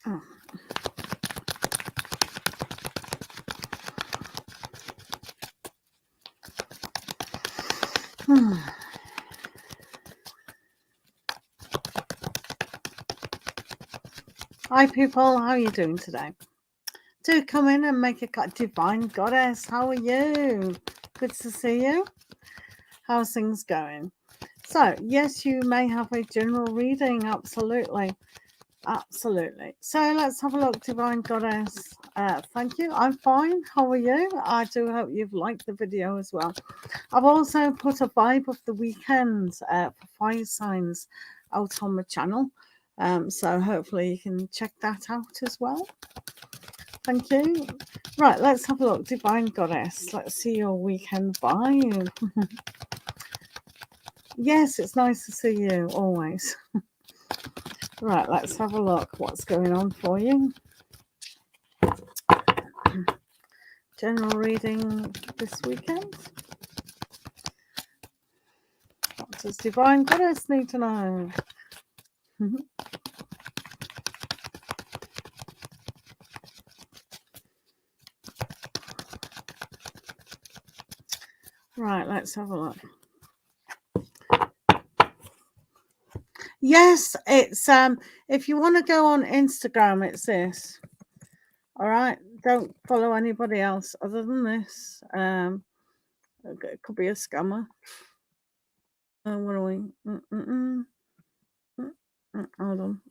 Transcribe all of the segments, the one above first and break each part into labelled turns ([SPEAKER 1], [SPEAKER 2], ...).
[SPEAKER 1] Oh. Hi people, how are you doing today? Do come in and make a divine goddess. How are you? Good to see you. How's things going? So, yes, you may have a general reading. Absolutely. Absolutely. So, let's have a look, divine goddess. Thank you. I'm fine. How are you? I do hope you've liked the video as well. I've also put a vibe of the weekend for fire signs out on the channel. So, hopefully, you can check that out as well. Thank you. Right, let's have a look. Divine Goddess. Let's see your weekend vibe. Yes, it's nice to see you, always. Right, let's have a look. What's going on for you? General reading this weekend. What does Divine Goddess need to know? Right, let's have a look. Yes, it's if you want to go on Instagram, it's this. All right, don't follow anybody else other than this. It could be a scammer. What are we? Hold on.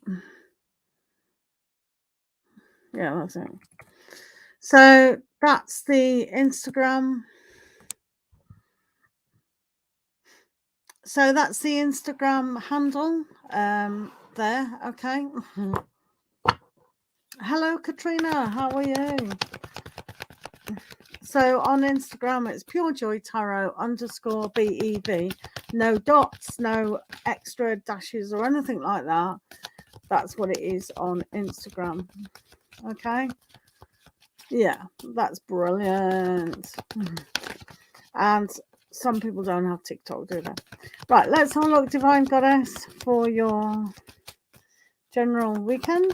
[SPEAKER 1] Yeah, that's it. So that's the Instagram. So that's the Instagram handle there. Okay. Hello, Katrina. How are you? So on Instagram, it's purejoytarot _BEV. No dots, no extra dashes or anything like that. That's what it is on Instagram. Okay. Yeah, that's brilliant. And some people don't have TikTok, do they? Right, let's have a look, Divine Goddess, for your general weekend.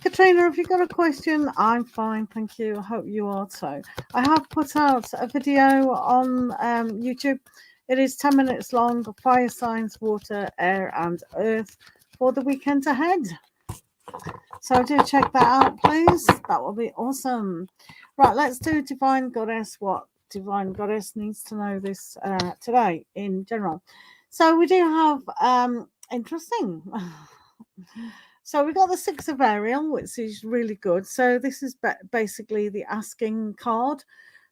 [SPEAKER 1] Katrina, if you've got a question, I'm fine, thank you. I hope you are too. I have put out a video on YouTube. It is 10 minutes long, fire signs, water, air, and earth for the weekend ahead. So do check that out, please. That will be awesome. Right, let's do Divine Goddess. What Divine Goddess needs to know this today in general. So we do have interesting. So we got the Six of Ariel, which is really good. So this is basically the asking card.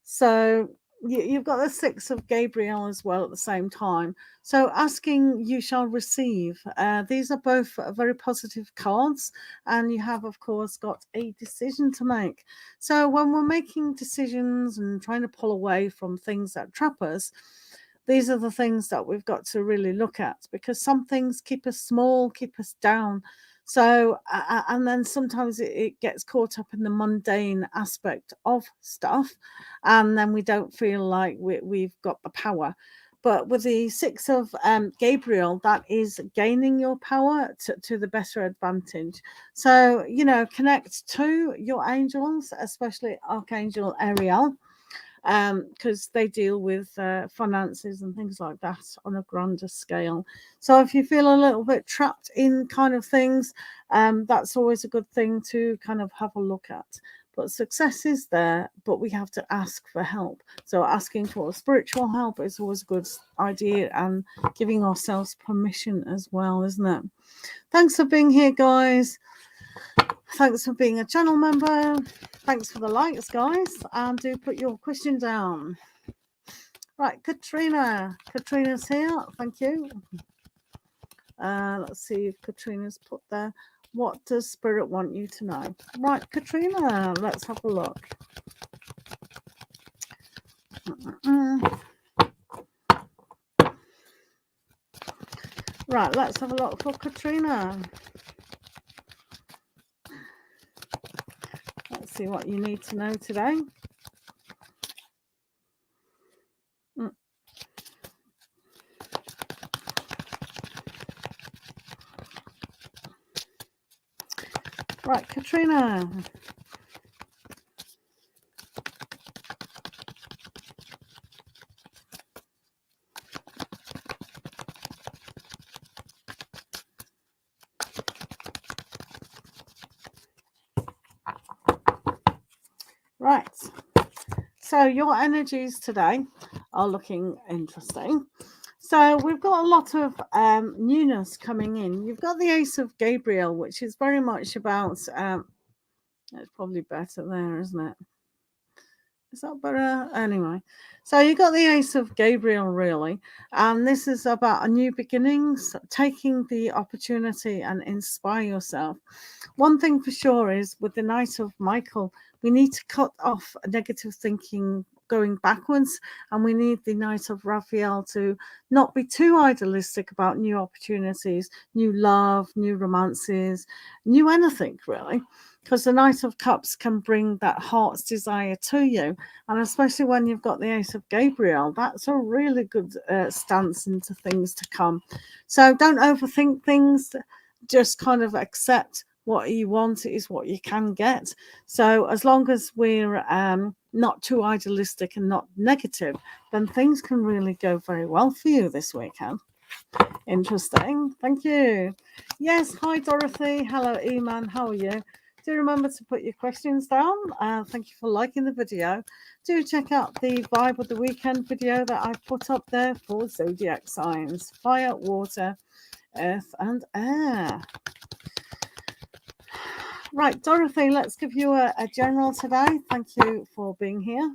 [SPEAKER 1] So you've got the Six of Gabriel as well at the same time. So asking, you shall receive. These are both very positive cards. And you have, of course, got a decision to make. So when we're making decisions and trying to pull away from things that trap us, these are the things that we've got to really look at, because some things keep us small, keep us down. So, and then sometimes it gets caught up in the mundane aspect of stuff, and then we don't feel like we've got the power. But with the Six of Gabriel, that is gaining your power to the better advantage. So, connect to your angels, especially Archangel Ariel, because they deal with finances and things like that on a grander scale. So if you feel a little bit trapped in kind of things, that's always a good thing to kind of have a look at. But success is there, but we have to ask for help. So asking for spiritual help is always a good idea, and giving ourselves permission as well, isn't it? Thanks for being here, guys. Thanks for being a channel member. Thanks for the likes, guys. And do put your question down. Right, Katrina. Katrina's here. Thank you. Let's see if Katrina's put there. What does Spirit want you to know? Right, Katrina, let's have a look. Right, let's have a look for Katrina. Let's see what you need to know today. Right, Katrina. Right. So your energies today are looking interesting. So we've got a lot of newness coming in. You've got the Ace of Gabriel, which is very much about, it's probably better there, isn't it? Is that better? Anyway, so you got the Ace of Gabriel, really, and this is about a new beginnings, taking the opportunity and inspire yourself. One thing for sure is with the Knight of Michael, we need to cut off negative thinking going backwards, and we need the Knight of Raphael to not be too idealistic about new opportunities, new love, new romances, new anything really, because the Knight of Cups can bring that heart's desire to you, and especially when you've got the Ace of Gabriel, that's a really good stance into things to come. So don't overthink things, just kind of accept what you want is what you can get. So as long as we're not too idealistic and not negative, then things can really go very well for you this weekend. Interesting. Thank you. Yes. Hi, Dorothy. Hello, Eman. How are you? Do remember to put your questions down. Thank you for liking the video. Do check out the Vibe of the Weekend video that I put up there for zodiac signs: fire, water, earth, and air. Right, Dorothy, let's give you a general today. Thank you for being here.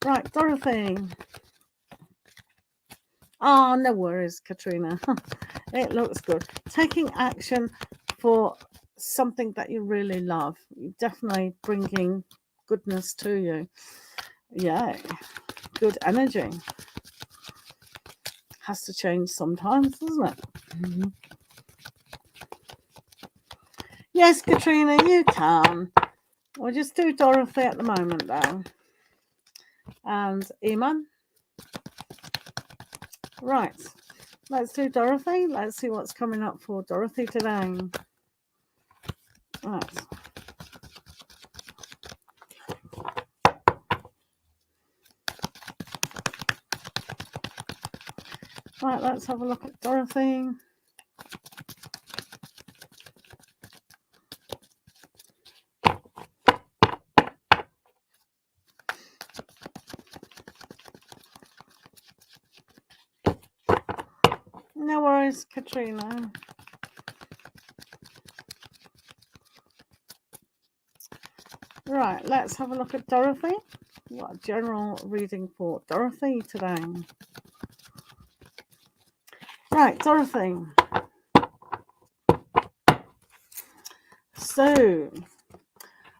[SPEAKER 1] Right, Dorothy. Oh, no worries, Katrina. It looks good. Taking action for something that you really love. You're definitely bringing goodness to you. Yeah, good energy. Has to change sometimes, doesn't it? Mm-hmm. Yes, Katrina, you can. We'll just do Dorothy at the moment, though. And Iman. Right. Let's do Dorothy. Let's see what's coming up for Dorothy today. Right. Right, let's have a look at Dorothy. No worries, Katrina. Right, let's have a look at Dorothy. What a general reading for Dorothy today. Right, Dorothy. So,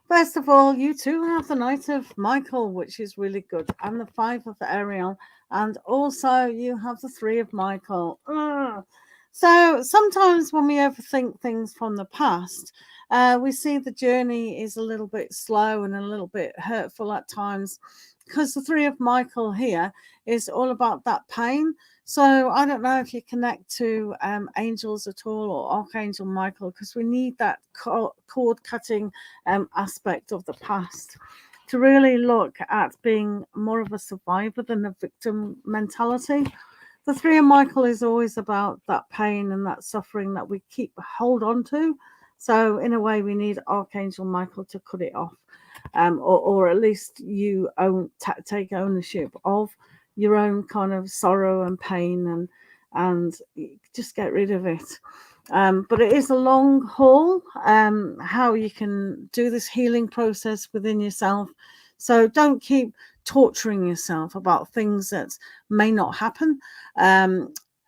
[SPEAKER 1] first of all, you too have the Knight of Michael, which is really good, and the 5 of Ariel, and also you have the 3 of Michael. So sometimes when we overthink things from the past, we see the journey is a little bit slow and a little bit hurtful at times, because the 3 of Michael here is all about that pain. So I don't know if you connect to angels at all or Archangel Michael, because we need that cord cutting aspect of the past to really look at being more of a survivor than a victim mentality. The 3 of Michael is always about that pain and that suffering that we keep hold on to. So in a way, we need Archangel Michael to cut it off, or at least you take ownership of your own kind of sorrow and pain, and just get rid of it. But it is a long haul, how you can do this healing process within yourself. So don't keep torturing yourself about things that may not happen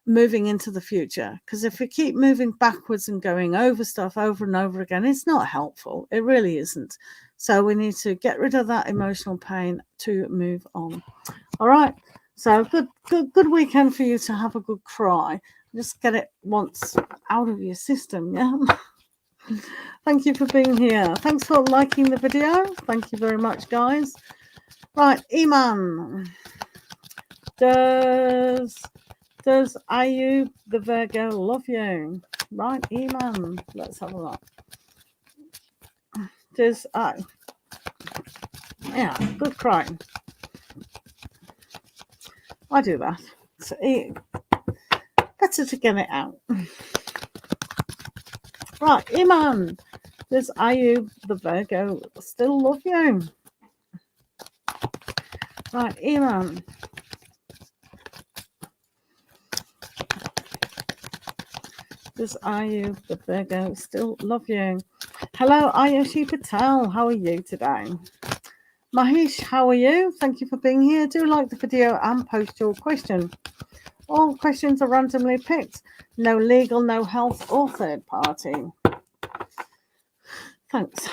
[SPEAKER 1] moving into the future, because if we keep moving backwards and going over stuff over and over again, it's not helpful. It really isn't. So we need to get rid of that emotional pain to move on. All right, so good weekend for you to have a good cry. Just get it once out of your system. Yeah. Thank you for being here. Thanks for liking the video. Thank you very much, guys. Right, Iman. Does Ayub the Virgo love you? Right, Iman. Let's have a look. Does yeah, good crying. I do that. It's better to get it out. Right, Iman. Does Ayub the Virgo still love you? Right, Iman. Does Ayub the Virgo still love you? Hello, Ayushi Patel. How are you today? Mahesh, how are you? Thank you for being here. Do like the video and post your question. All questions are randomly picked. No legal, no health or third party. Thanks.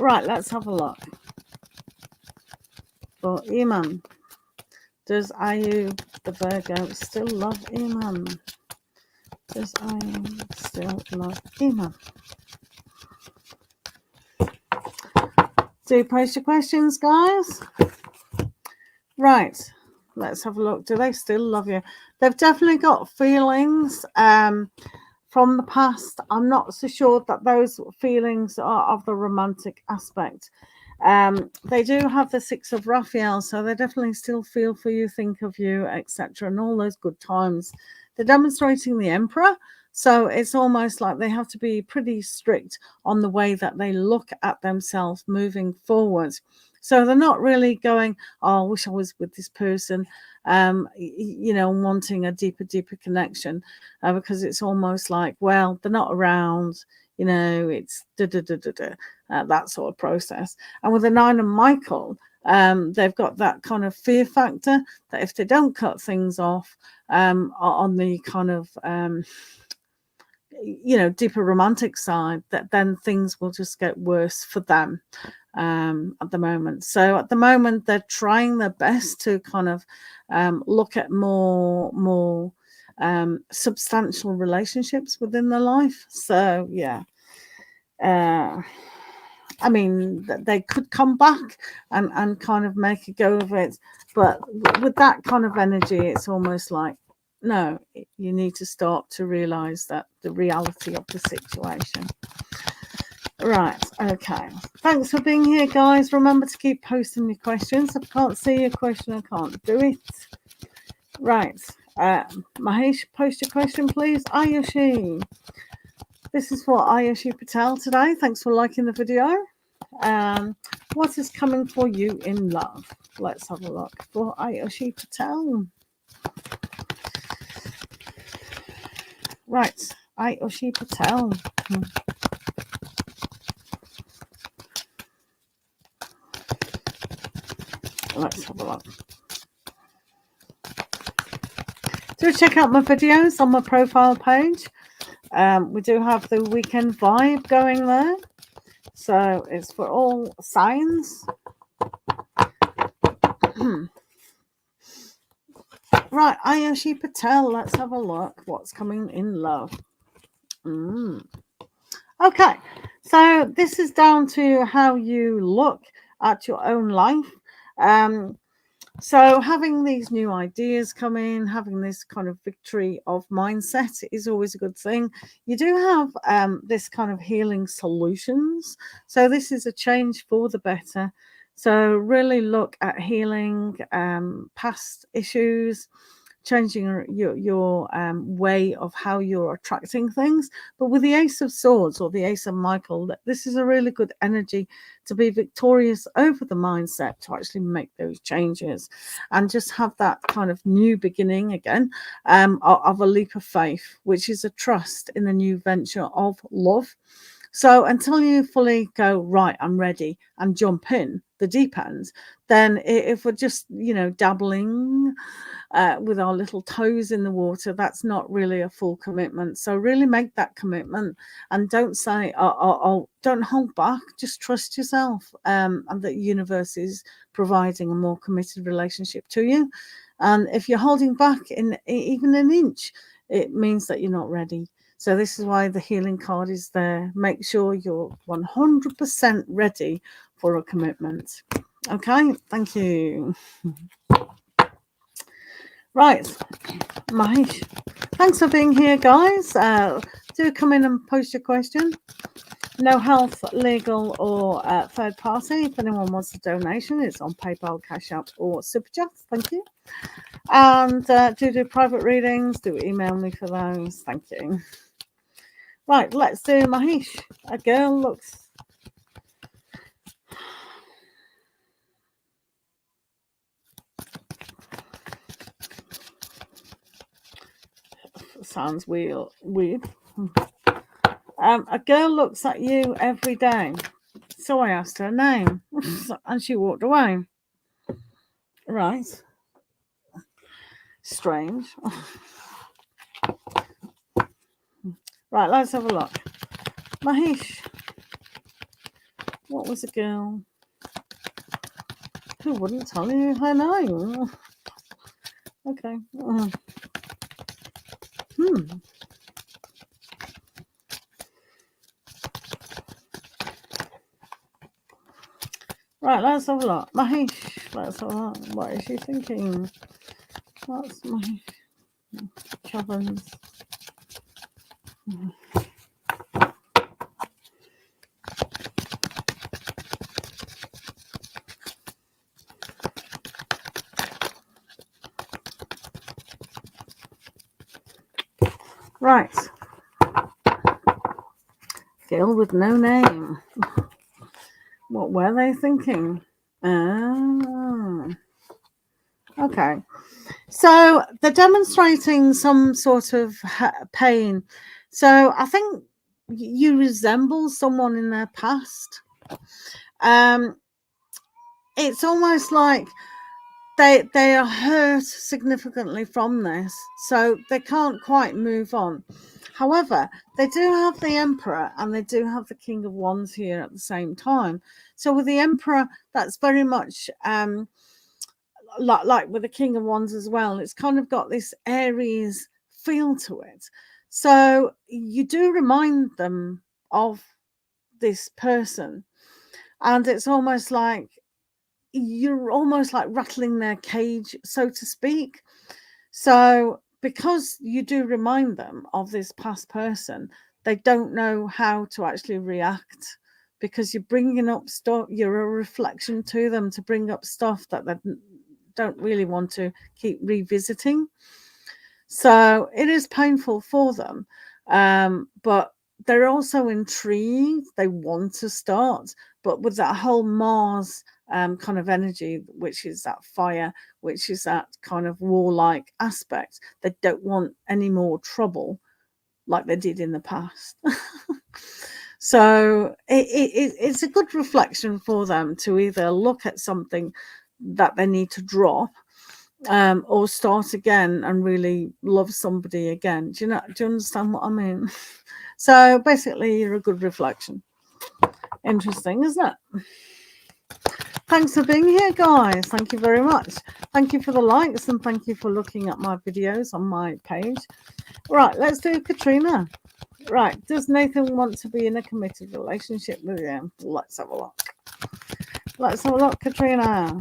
[SPEAKER 1] Right, let's have a look. For Iman. Does Ayub the Virgo still love Iman? Does Ayub still love Iman? Do post your questions, guys. Right, let's have a look. Do they still love you? They've definitely got feelings from the past. I'm not so sure that those feelings are of the romantic aspect. They do have the Six of Raphael, so they definitely still feel for you, think of you, etc., and all those good times. They're demonstrating the Emperor, so it's almost like they have to be pretty strict on the way that they look at themselves moving forward. So they're not really going, oh, I wish I was with this person, you know, wanting a deeper connection, because it's almost like, well, they're not around, you know, it's that sort of process. And with the Nine of Michael, they've got that kind of fear factor that if they don't cut things off on the kind of you know, deeper romantic side, that then things will just get worse for them at the moment. So at the moment they're trying their best to kind of look at more substantial relationships within their life. So yeah, I mean, they could come back and kind of make a go of it, but with that kind of energy, it's almost like, no, you need to start to realize that the reality of the situation. Right, okay. Thanks for being here, guys. Remember to keep posting your questions. If I can't see your question, I can't do it. Right, Mahesh, post your question, please. Ayushi. This is for Ayushi Patel today. Thanks for liking the video. What is coming for you in love? Let's have a look for Ayushi Patel. Right, Ayushi Patel. Let's have a look. Do check out my videos on my profile page. We do have the weekend vibe going there. So it's for all signs. Right, Ayushi Patel. Let's have a look. What's coming in love? Okay, so this is down to how you look at your own life. So having these new ideas come in, having this kind of victory of mindset is always a good thing. You do have this kind of healing solutions. So this is a change for the better. So really look at healing past issues, changing your way of how you're attracting things. But with the Ace of Swords or the Ace of Michael, this is a really good energy to be victorious over the mindset, to actually make those changes and just have that kind of new beginning again, of a leap of faith, which is a trust in the new venture of love. So until you fully go, right, I'm ready, and jump in the deep end, then if we're just, you know, dabbling with our little toes in the water, that's not really a full commitment. So really make that commitment and don't say, oh, don't hold back. Just trust yourself, and the universe is providing a more committed relationship to you. And if you're holding back in even an inch, it means that you're not ready. So this is why the healing card is there. Make sure you're 100% ready for a commitment. Okay, thank you. Right, Mahesh, thanks for being here, guys. Do come in and post your question. No health, legal, or third party. If anyone wants a donation, it's on PayPal, Cash App, or SUPERCHAT. Thank you. And do private readings. Do email me for those. Thank you. Right, let's do Mahesh. A girl looks... Sounds weird. A girl looks at you every day. So I asked her name, and she walked away. Right. Strange. Right, let's have a look. Mahesh, what was a girl who wouldn't tell you her name? Okay. Right, let's have a look. Mahesh, let's have a look. What is she thinking? That's Mahesh. Chavins. Right. Girl with no name. What were they thinking? Okay. So they're demonstrating some sort of pain. So I think you resemble someone in their past. It's almost like they are hurt significantly from this, so they can't quite move on. However, they do have the Emperor and they do have the King of Wands here at the same time. So with the Emperor, that's very much like with the King of Wands as well. It's kind of got this Aries feel to it. So you do remind them of this person, and it's almost like you're almost like rattling their cage, so to speak. So because you do remind them of this past person, they don't know how to actually react, because you're bringing up stuff, you're a reflection to them to bring up stuff that they don't really want to keep revisiting. So it is painful for them, but they're also intrigued. They want to start, but with that whole Mars kind of energy, which is that fire, which is that kind of warlike aspect, they don't want any more trouble like they did in the past. So it's a good reflection for them to either look at something that they need to drop, or start again and really love somebody again. Do you understand what I mean? So basically, you're a good reflection. Interesting, isn't it? Thanks for being here, guys. Thank you very much. Thank you for the likes, and thank you for looking at my videos on my page. Right, let's do Katrina. Right, does Nathan want to be in a committed relationship with you? Let's have a look. Let's have a look, Katrina.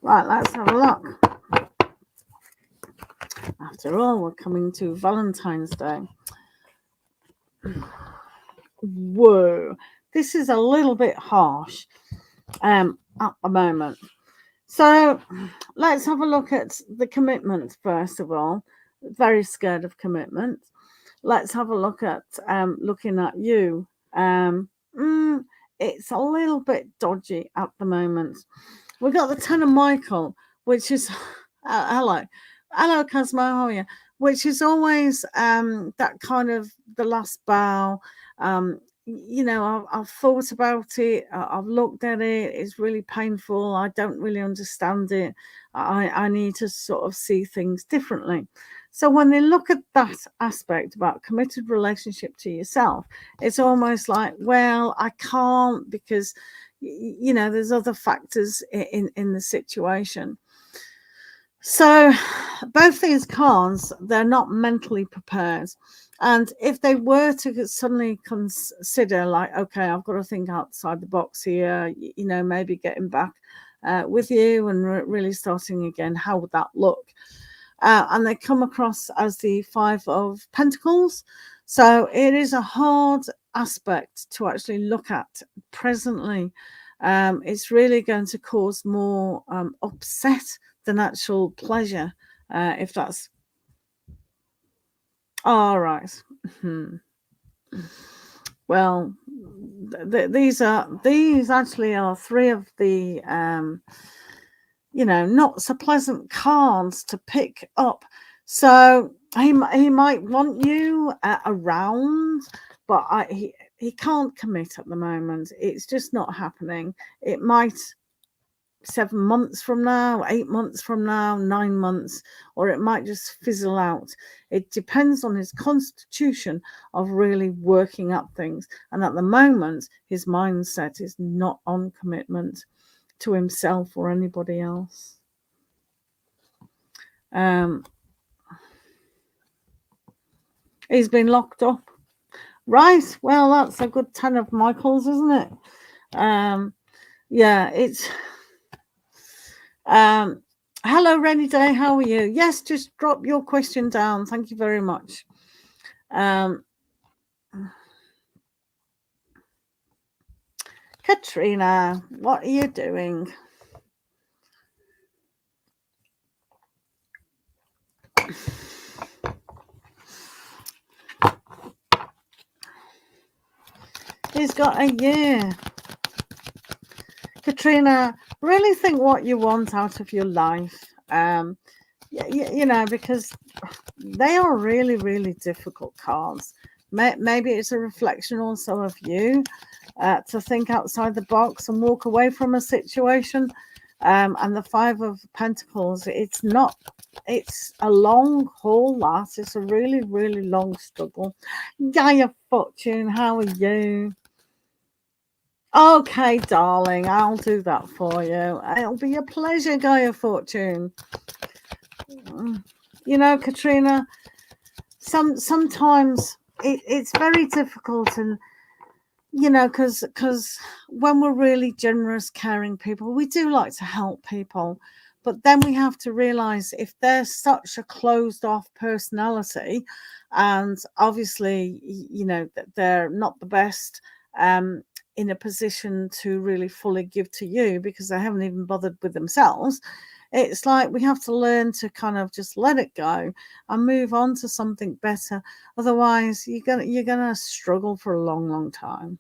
[SPEAKER 1] Right, let's have a look. After all, we're coming to Valentine's Day. Whoa, this is a little bit harsh at the moment. So let's have a look at the commitment first of all. Very scared of commitment. Let's have a look at looking at you. It's a little bit dodgy at the moment. We've got the Ten of Michael, which is hello, Cosmo, how are you? which is always that kind of the last bow. You know, I've thought about it, I've looked at it, it's really painful, I don't really understand it, I need to sort of see things differently. So when they look at that aspect about committed relationship to yourself, it's almost like, well, I can't because, you know, there's other factors in the situation. So both these cards, they're not mentally prepared. And if they were to suddenly consider, like, okay, I've got to think outside the box here, you know, maybe getting back with you and really starting again, how would that look? And they come across as the Five of Pentacles. So it is a hard aspect to actually look at presently. It's really going to cause more upset than actual pleasure, if that's all right. Well, these actually are three of the you know, not so pleasant cards to pick up. So he might want you around, but he can't commit at the moment. It's just not happening. It might 7 months from now, 8 months from now, 9 months, or it might just fizzle out. It depends on his constitution of really working up things. And at the moment, his mindset is not on commitment to himself or anybody else. He's been locked up. Right. Well, that's a good 10 of Michael's, isn't it? Yeah, it's hello, Rainy Day, how are you? Yes, just drop your question down. Thank you very much. Katrina, what are you doing? He's got a year. Katrina, really think what you want out of your life. You know, because they are really, really difficult cards. Maybe it's a reflection also of you to think outside the box and walk away from a situation. And the Five of Pentacles, it's a long haul, that. It's a really, really long struggle. Gaia Fortune, how are you? Okay, darling, I'll do that for you. It'll be a pleasure, Gaia Fortune. You know, Katrina, sometimes it's very difficult, and you know, because when we're really generous, caring people, we do like to help people, but then we have to realize if they're such a closed off personality, and obviously, you know, that they're not the best in a position to really fully give to you because they haven't even bothered with themselves. It's like we have to learn to kind of just let it go and move on to something better. Otherwise, you're gonna struggle for a long, long time.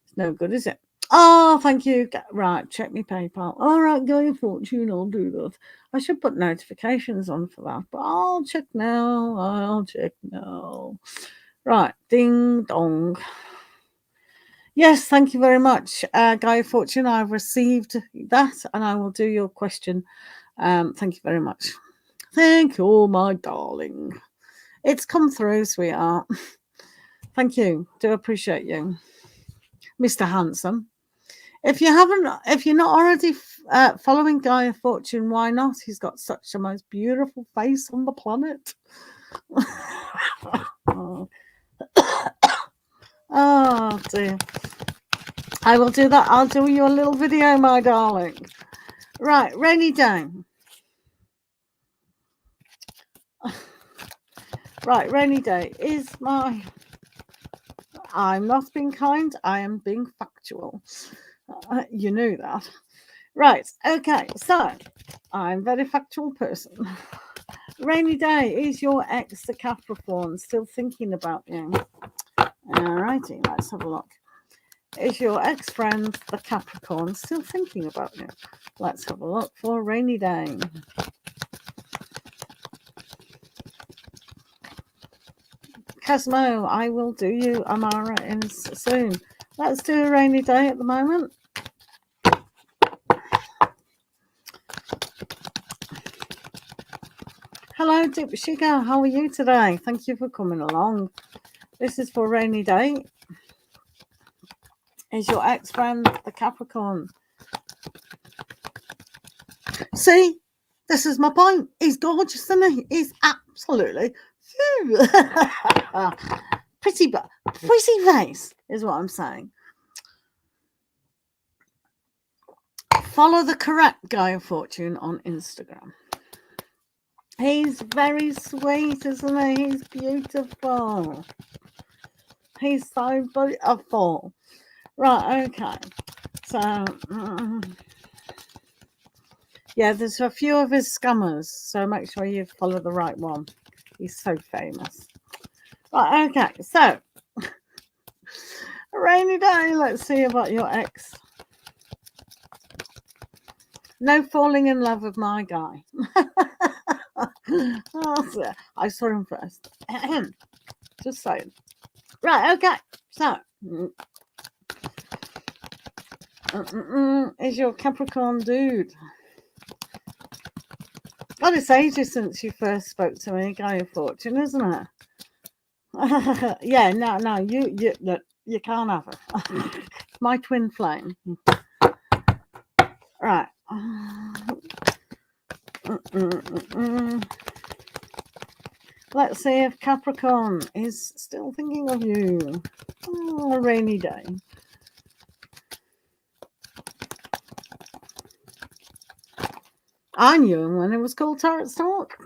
[SPEAKER 1] It's no good, is it? Oh, thank you. Right, check me PayPal. All right, Gaia Fortune, I'll do that. I should put notifications on for that, but I'll check now. I'll check now. Right, ding dong. Yes, thank you very much, Gaia Fortune. I've received that, and I will do your question. Thank you very much. Thank you, my darling. It's come through, sweetheart. Thank you. Do appreciate you, Mr. Handsome. If you're not already following Gaia Fortune, why not? He's got such a most beautiful face on the planet. Oh dear. I will do that. I'll do you a little video, my darling. Right, Rainy Day. Right, Rainy Day is my... I'm not being kind, I am being factual. You knew that. Right, okay, so I'm a very factual person. Rainy Day, is your ex, the Capricorn, still thinking about you? Alrighty, let's have a look. Is your ex-friend, the Capricorn, still thinking about you? Let's have a look for Rainy Day. Cosmo, I will do you, Amara, in soon. Let's do a rainy day at the moment. Hello, Dipshika. How are you today? Thank you for coming along. This is for rainy day. Is your ex-friend the Capricorn? See, this is my point. He's gorgeous, isn't he? He's absolutely pretty face is what I'm saying. Follow the correct Guy of Fortune on Instagram. He's very sweet, isn't he? He's beautiful. He's so beautiful. Right, okay. So, yeah, there's a few of his scammers, so make sure you follow the right one. He's so famous. Right, okay. So, a rainy day. Let's see about your ex. No falling in love with my guy. Oh, I saw him first. Just saying. Right, okay. So, is your Capricorn dude? God, it's ages since you first spoke to me, Guy of Fortune, isn't it? Yeah, no, you can't have it. My twin flame. Right. Let's see if Capricorn is still thinking of you. Oh, a rainy day. I knew him when it was called Tarot Talk.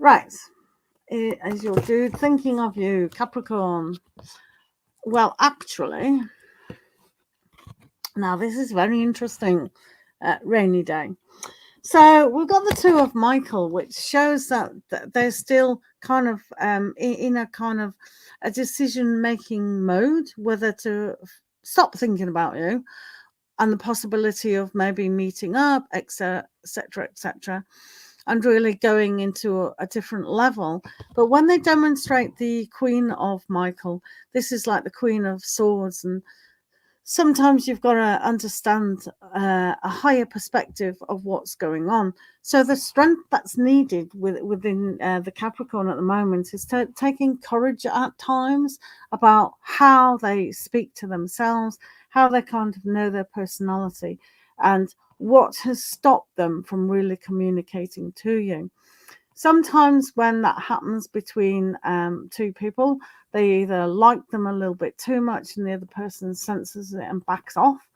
[SPEAKER 1] Right. Is your dude thinking of you, Capricorn? Well, actually, now this is very interesting. Rainy day. So we've got the Two of Michael, which shows that they're still kind of in a kind of a decision-making mode, whether to stop thinking about you and the possibility of maybe meeting up, etc., etc., and really going into a different level. But when they demonstrate the Queen of Michael, this is like the Queen of Swords, and sometimes you've got to understand a higher perspective of what's going on. So the strength that's needed within the Capricorn at the moment is taking courage at times about how they speak to themselves, how they kind of know their personality, and what has stopped them from really communicating to you. Sometimes when that happens between two people, they either like them a little bit too much and the other person senses it and backs off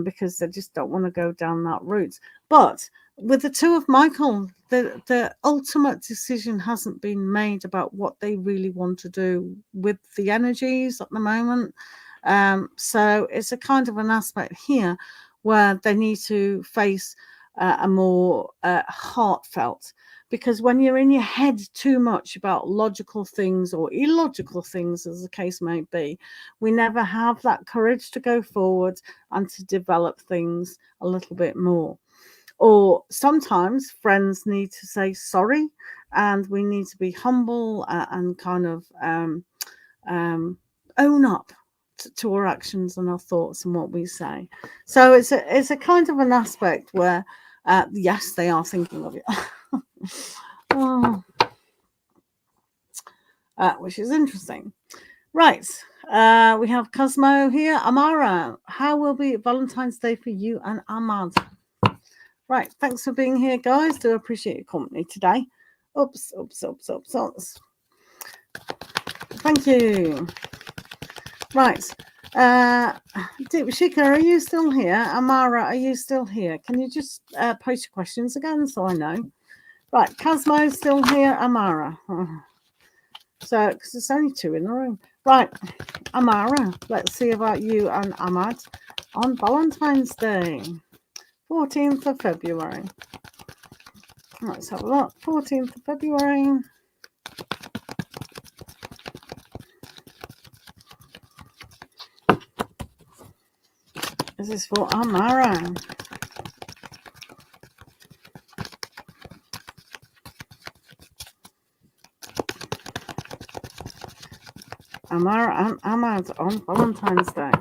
[SPEAKER 1] because they just don't want to go down that route. But with the Two of Michael, the ultimate decision hasn't been made about what they really want to do with the energies at the moment. So it's a kind of an aspect here where they need to face a more heartfelt. Because when you're in your head too much about logical things or illogical things, as the case may be, we never have that courage to go forward and to develop things a little bit more. Or sometimes friends need to say sorry, and we need to be humble and kind of own up to our actions and our thoughts and what we say. So it's a kind of an aspect where, yes, they are thinking of you. Oh. Which is interesting. Right. We have Cosmo here. Amara, how will be Valentine's Day for you and Ahmad? Right. Thanks for being here, guys. Do appreciate your company today. Oops. Thank you. Right. Shika, are you still here? Amara, are you still here? Can you just post your questions again so I know? Right, Cosmo's still here. Amara. So, because there's only two in the room. Right, Amara, let's see about you and Ahmad on Valentine's Day, 14th of February. Let's have a look. 14th of February. This is for Amara. Amara and Ahmad on Valentine's Day.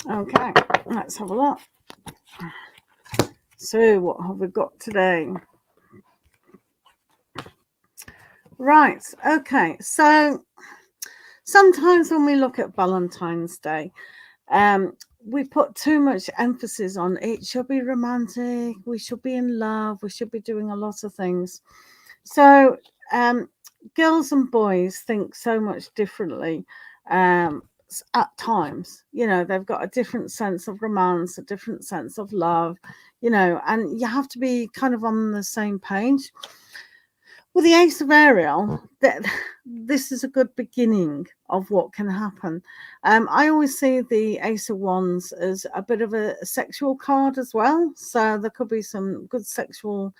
[SPEAKER 1] Okay, let's have a look. So what have we got today? Right, okay, so sometimes when we look at Valentine's Day, we put too much emphasis on it should be romantic, we should be in love, we should be doing a lot of things. So girls and boys think so much differently at times. You know, they've got a different sense of romance, a different sense of love, you know, and you have to be kind of on the same page. With the Ace of Ariel, this is a good beginning of what can happen. I always see the Ace of Wands as a bit of a sexual card as well. So there could be some good sexual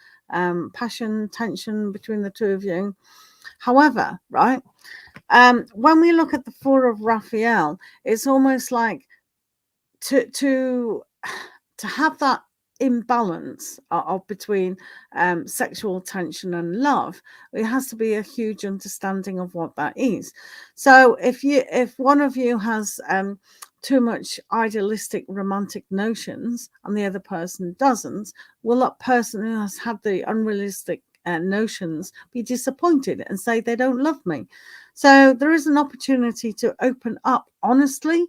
[SPEAKER 1] passion, tension between the two of you. However, right, when we look at the Four of Raphael, it's almost like to have that imbalance of between sexual tension and love, it has to be a huge understanding of what that is. So if one of you has too much idealistic romantic notions and the other person doesn't, will that person who has had the unrealistic notions be disappointed and say they don't love me? So there is an opportunity to open up honestly.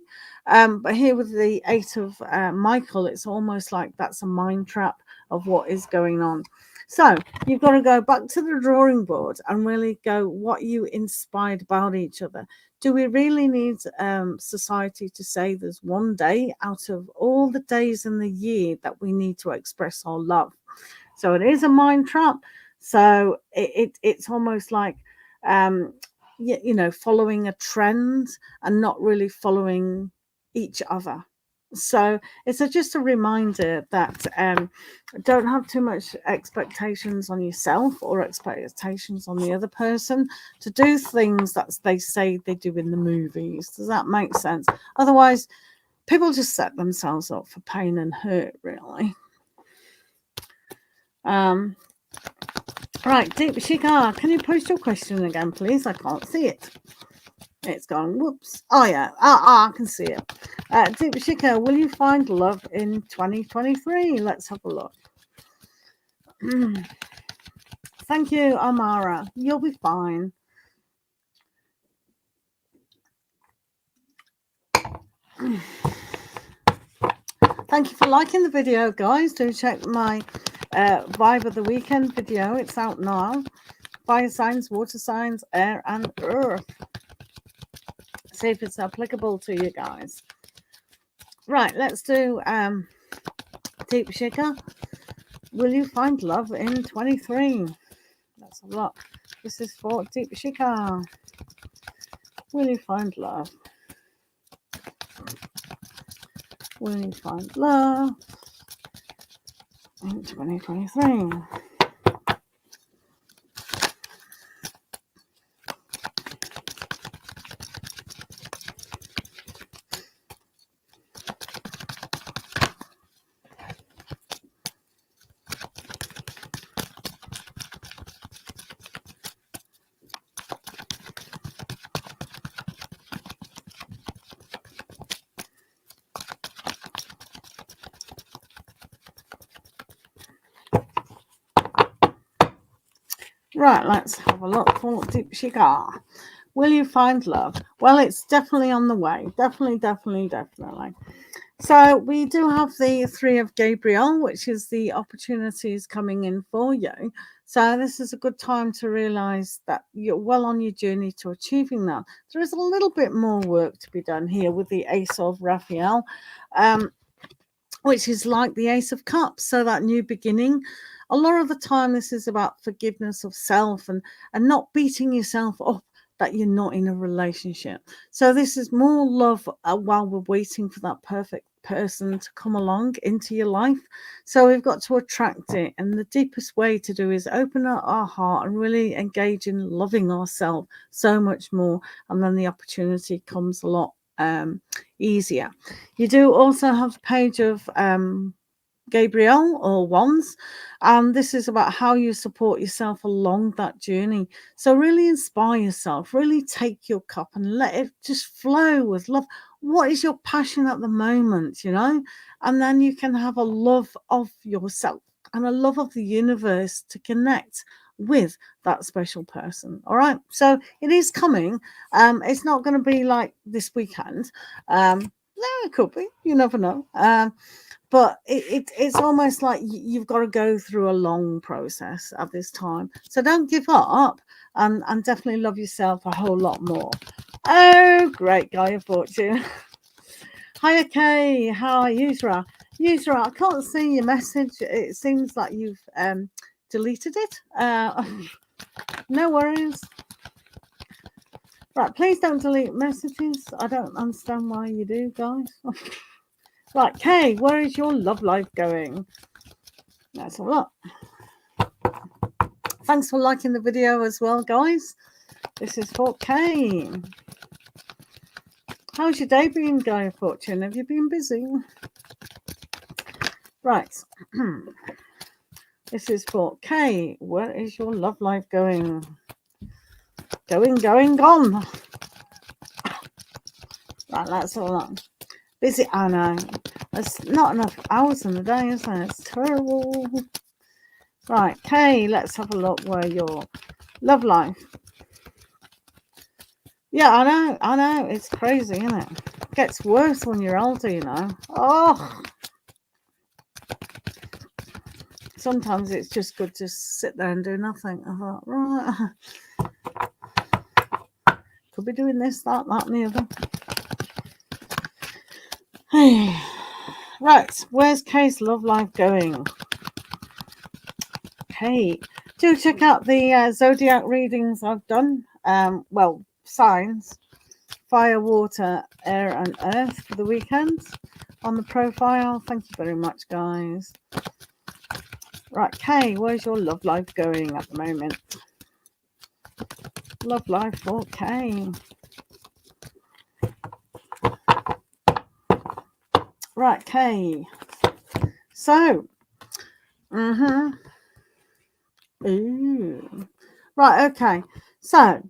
[SPEAKER 1] But here with the Eight of Michael, it's almost like that's a mind trap of what is going on. So you've got to go back to the drawing board and really go what you inspired about each other. Do we really need society to say there's one day out of all the days in the year that we need to express our love? So it is a mind trap. So it's almost like you know, following a trend and not really following each other. So it's just a reminder that don't have too much expectations on yourself or expectations on the other person to do things that they say they do in the movies. Does that make sense? Otherwise, people just set themselves up for pain and hurt, really. Right, Deep Shikar, can you post your question again, please? I can't see it. It's gone. Whoops. Oh, yeah. I can see it. Deep Shikar, will you find love in 2023? Let's have a look. Thank you, Amara. You'll be fine. Thank you for liking the video, guys. Do check my Vibe of the Weekend video. It's out now. Fire signs, water signs, air, and earth. See if it's applicable to you guys. Right, let's do Deep Shikar. Will you find love in 23? That's a lot. This is for Deep Shikar. Will you find love? Will you find love in 2023? Right, let's have a look for Deep Shikar. Will you find love? Well, it's definitely on the way. Definitely. So we do have the Three of Gabriel, which is the opportunities coming in for you. So this is a good time to realize that you're well on your journey to achieving that. There is a little bit more work to be done here with the Ace of Raphael, which is like the Ace of Cups. So that new beginning. A lot of the time, this is about forgiveness of self and not beating yourself up that you're not in a relationship. So this is more love while we're waiting for that perfect person to come along into your life. So we've got to attract it. And the deepest way to do is open up our heart and really engage in loving ourselves so much more. And then the opportunity comes a lot easier. You do also have a page of Gabriel or Wands, and this is about how you support yourself along that journey. So really inspire yourself, really take your cup and let it just flow with love. What is your passion at the moment, and then you can have a love of yourself and a love of the universe to connect with that special person. All right, so it is coming. It's not going to be like this weekend. No, it could be, you never know. But it's almost like you've got to go through a long process at this time. So don't give up, and definitely love yourself a whole lot more. Oh, great guy of fortune. Hi, okay. How are you, Yusra? Yusra, I can't see your message. It seems like you've deleted it. No worries. Right, please don't delete messages. I don't understand why you do, guys. Right, Kay, where is your love life going? That's a lot. Thanks for liking the video as well, guys. This is for Kay. How's your day been, Guy of Fortune? Have you been busy? Right. This is for Kay. Where is your love life going? Gone. Right, that's all on. Busy, I know. There's not enough hours in the day, is there? It's terrible. Right, Kay, let's have a look where your love life. Yeah, I know. It's crazy, isn't it? It gets worse when you're older, Oh. Sometimes it's just good to sit there and do nothing. I thought, right. Could be doing this, that, and the other. Hey. Right, where's Kay's love life going? Hey, do check out the zodiac readings I've done. Well, signs, fire, water, air, and earth for the weekend on the profile. Thank you very much, guys. Right, Kay, where's your love life going at the moment? Love life for Kay. Right, Kay. So, Ooh. Right, okay. So,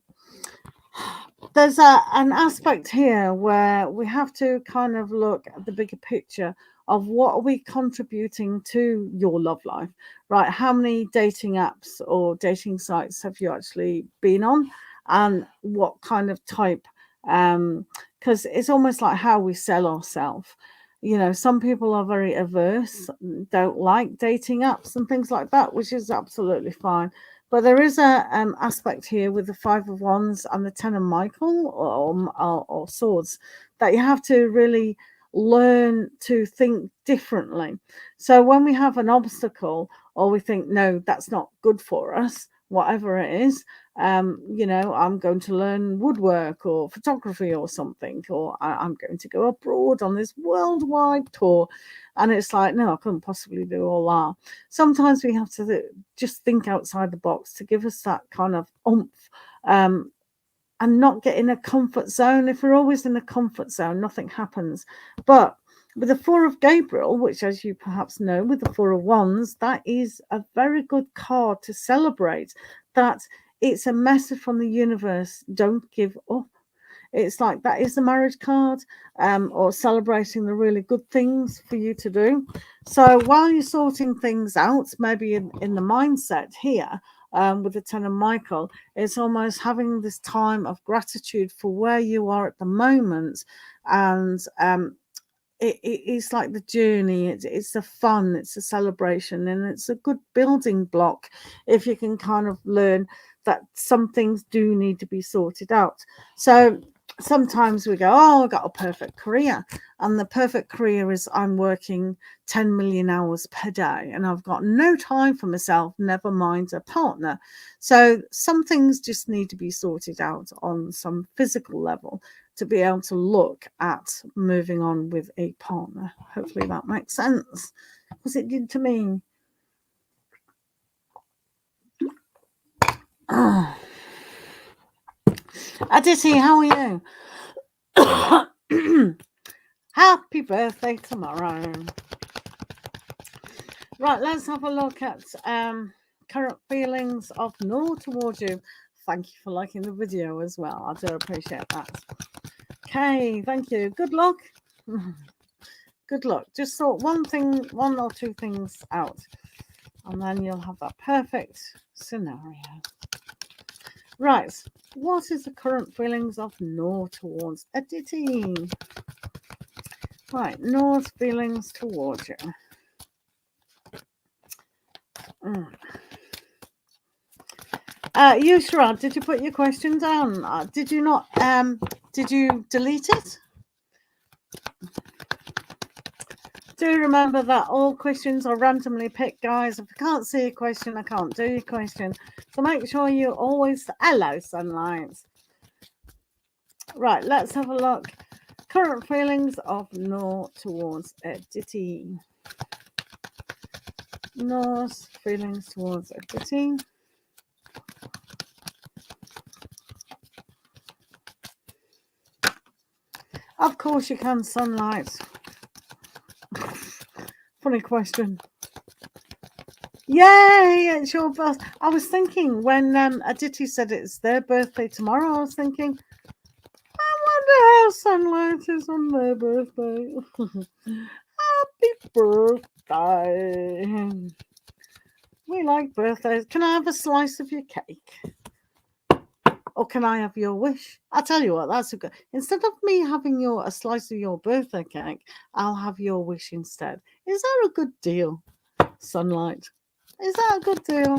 [SPEAKER 1] there's an aspect here where we have to kind of look at the bigger picture of what are we contributing to your love life, right? How many dating apps or dating sites have you actually been on, and what kind of type? Because it's almost like how we sell ourselves. Some people are very averse, don't like dating apps and things like that, which is absolutely fine. But there is a aspect here with the Five of Wands and the Ten of Michael or Swords that you have to really learn to think differently. So when we have an obstacle or we think, no, that's not good for us, whatever it is, I'm going to learn woodwork or photography or something, or I'm going to go abroad on this worldwide tour. And it's like, no, I couldn't possibly do all that. Sometimes we have to just think outside the box to give us that kind of oomph, and not get in a comfort zone. If we're always in a comfort zone, nothing happens. But with the Four of Gabriel, which, as you perhaps know, with the Four of Wands, that is a very good card to celebrate. That it's a message from the universe. Don't give up. It's like that is the marriage card, or celebrating the really good things for you to do. So while you're sorting things out, maybe in the mindset here, with the Ten of Michael, it's almost having this time of gratitude for where you are at the moment. And it's like the journey, it's the fun, it's a celebration, and it's a good building block if you can kind of learn that some things do need to be sorted out. So sometimes we go, oh, I've got a perfect career, and the perfect career is I'm working 10 million hours per day and I've got no time for myself, never mind a partner. So some things just need to be sorted out on some physical level. to be able to look at moving on with a partner. Hopefully that makes sense, because it did to me. Oh. Aditi, how are you? Happy birthday tomorrow. Right, let's have a look at current feelings of no towards you. Thank you for liking the video as well. I do appreciate that. Okay, thank you. Good luck. Good luck. Just sort one or two things out, and then you'll have that perfect scenario. Right, what is the current feelings of no towards Aditi? Right, No's feelings towards you. Yusra, did you put your question down? Did you not? Did you delete it? Do remember that all questions are randomly picked, guys. If I can't see a question, I can't do your question. So make sure you always... Hello, Sunlight. Right, let's have a look. Current feelings of no towards Aditi. No's feelings towards Aditi. Of course you can, Sunlight. Funny question. Yay, it's your birthday. I was thinking when Aditi said it's their birthday tomorrow, I was thinking, I wonder how Sunlight is on their birthday. Happy birthday. We like birthdays. Can I have a slice of your cake? Or can I have your wish? I'll tell you what, that's a good... Instead of me having a slice of your birthday cake, I'll have your wish instead. Is that a good deal, Sunlight? Is that a good deal?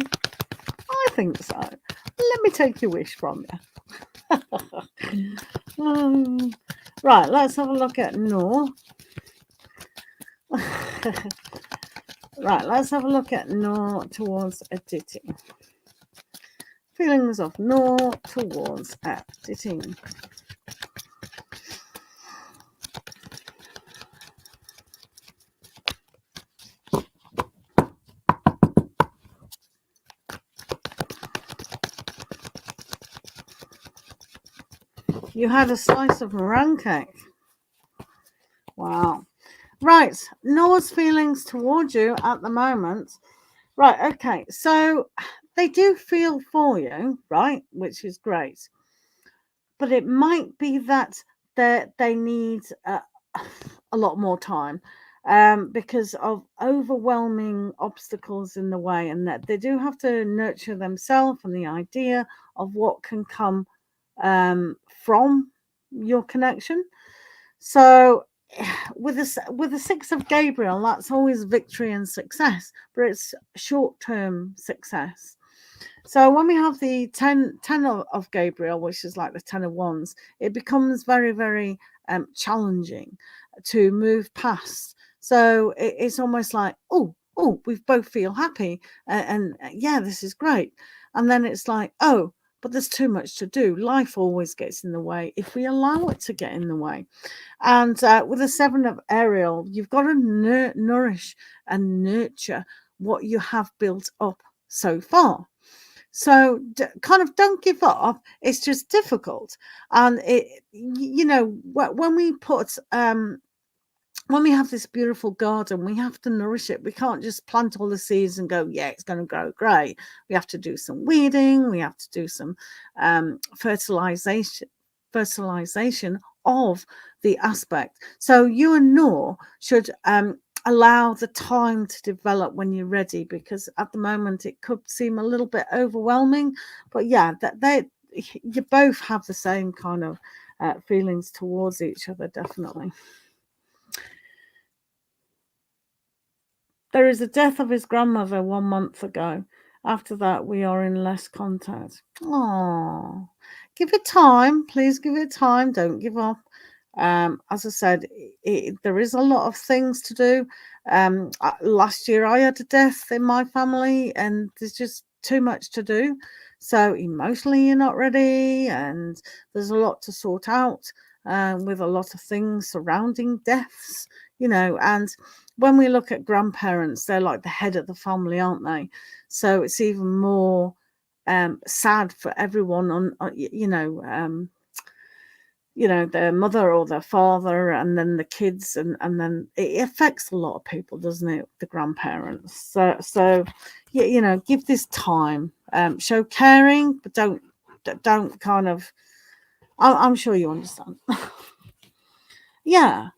[SPEAKER 1] I think so. Let me take your wish from you. Right, let's have a look at no. Right, let's have a look at no towards Aditi. Feelings of no towards Aditi. You had a slice of meringue cake. Wow. Right, Noah's feelings towards you at the moment. Right, okay, so they do feel for you, right, which is great. But it might be that they need a lot more time because of overwhelming obstacles in the way, and that they do have to nurture themselves and the idea of what can come from your connection. So with the Six of Gabriel, that's always victory and success, but it's short-term success. So when we have the 10 of Gabriel, which is like the 10 of Wands, it becomes very, very challenging to move past. So it's almost like, oh, we both feel happy, and yeah, this is great. And then it's like, oh, but there's too much to do. Life always gets in the way if we allow it to get in the way. And with the 7 of Ariel, you've got to nourish and nurture what you have built up so far. So kind of don't give up. It's just difficult. And when we put when we have this beautiful garden, we have to nourish it. We can't just plant all the seeds and go, yeah, it's going to grow great. We have to do some weeding. We have to do some fertilization of the aspect. So you and Noor should allow the time to develop when you're ready, because at the moment it could seem a little bit overwhelming. But yeah, you both have the same kind of feelings towards each other, definitely. There is a death of his grandmother 1 month ago. After that, we are in less contact. Oh, give it time. Please give it time. Don't give up. As I said, there is a lot of things to do. Last year, I had a death in my family, and there's just too much to do. So emotionally, you're not ready, and there's a lot to sort out. with a lot of things surrounding deaths, you know. And when we look at grandparents, they're like the head of the family, aren't they? So it's even more sad for everyone on, their mother or their father, and then the kids, and then it affects a lot of people, doesn't it? The grandparents. So give this time, show caring, but don't kind of. I'm sure you understand. Yeah.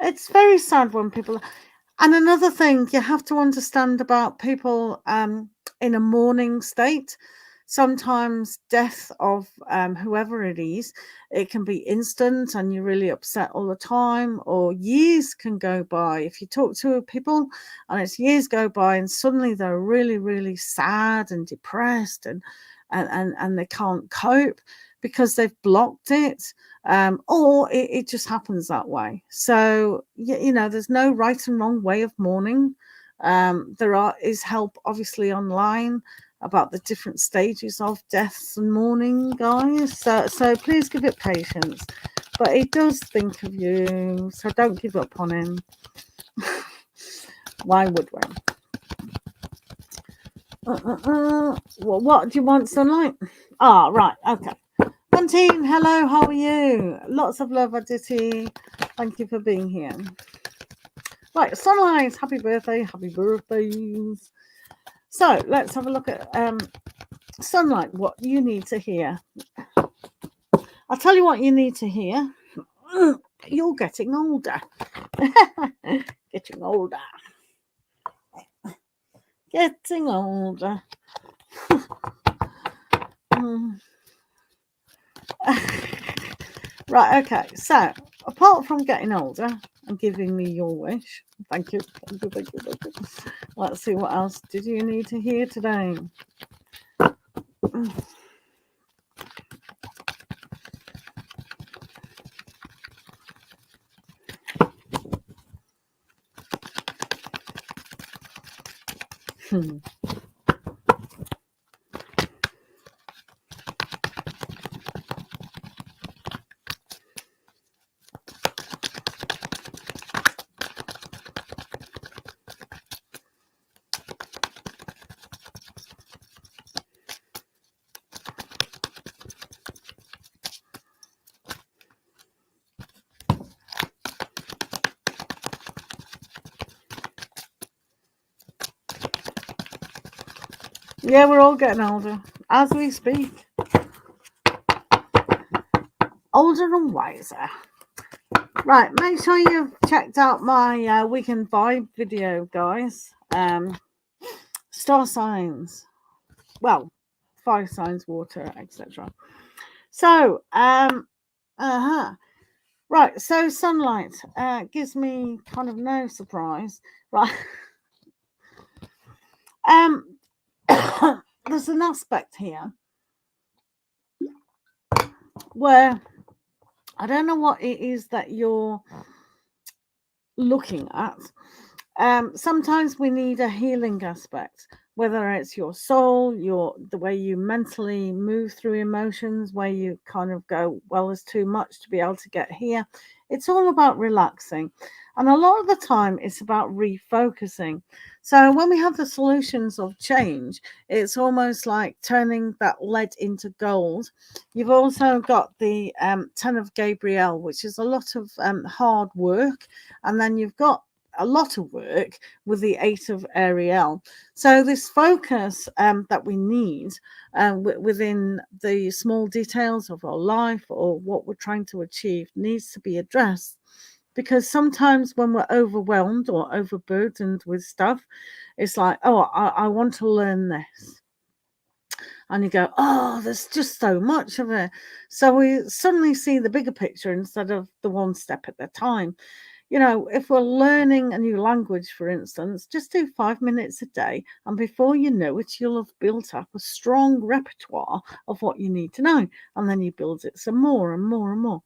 [SPEAKER 1] It's very sad when people. And another thing you have to understand about people in a mourning state, sometimes death of whoever it is, it can be instant and you're really upset all the time, or years can go by. If you talk to people and it's years go by and suddenly they're really, really sad and depressed and they can't cope because they've blocked it, or it just happens that way. So there's no right and wrong way of mourning. There is help obviously online about the different stages of deaths and mourning, guys. So please give it patience, but it does think of you, so don't give up on him. Why would we? Well, what do you want, sunlight? Right, okay. Fantine, hello, how are you? Lots of love, Aditi. Thank you for being here. Right, sunlight, happy birthday, happy birthdays. So let's have a look at sunlight, what you need to hear. I'll tell you what you need to hear. You're getting older. Getting older. Getting older. Right, okay. So, apart from getting older and giving me your wish, thank you. Let's see, what else did you need to hear today? Yeah, we're all getting older as we speak. Older and wiser. Right, make sure you've checked out my weekend vibe video, guys. Star signs. Well, fire signs, water, etc. So, right, so sunlight gives me kind of no surprise. Right. There's an aspect here where I don't know what it is that you're looking at. Sometimes we need a healing aspect, whether it's your soul, the way you mentally move through emotions, where you kind of go, well, there's too much to be able to get here. It's all about relaxing. And a lot of the time it's about refocusing. So when we have the solutions of change, it's almost like turning that lead into gold. You've also got the 10 of Gabriel, which is a lot of hard work. And then you've got a lot of work with the 8 of Ariel. So this focus that we need within the small details of our life or what we're trying to achieve needs to be addressed. Because sometimes when we're overwhelmed or overburdened with stuff, it's like, oh, I want to learn this. And you go, oh, there's just so much of it. So we suddenly see the bigger picture instead of the one step at a time. If we're learning a new language, for instance, just do 5 minutes a day. And before you know it, you'll have built up a strong repertoire of what you need to know. And then you build it some more and more and more.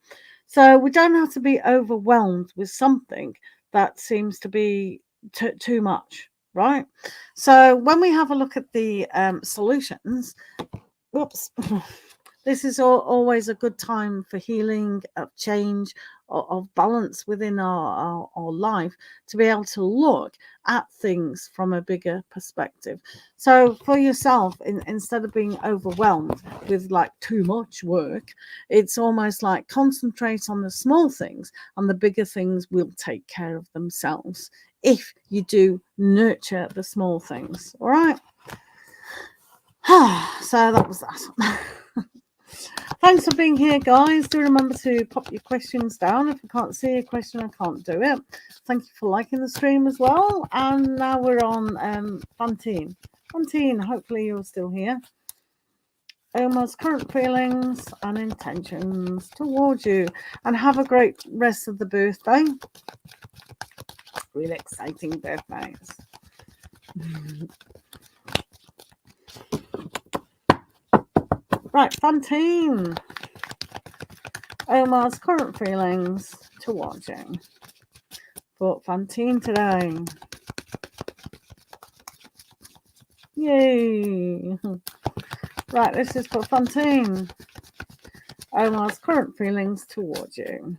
[SPEAKER 1] So we don't have to be overwhelmed with something that seems to be too much, right? So when we have a look at the solutions, whoops, this is always a good time for healing, of change, of balance within our life, to be able to look at things from a bigger perspective. So for yourself, instead of being overwhelmed with like too much work, it's almost like concentrate on the small things, and the bigger things will take care of themselves if you do nurture the small things. All right. So that was that. Thanks for being here, guys. Do remember to pop your questions down. If I can't see a question, I can't do it. Thank you for liking the stream as well. And now we're on Fantine. Fantine, hopefully you're still here. Oma's current feelings and intentions towards you. And have a great rest of the birthday. Really exciting birthdays. Right, Fantine. Omar's current feelings towards you. For Fantine today. Yay. Right, this is for Fantine. Omar's current feelings towards you.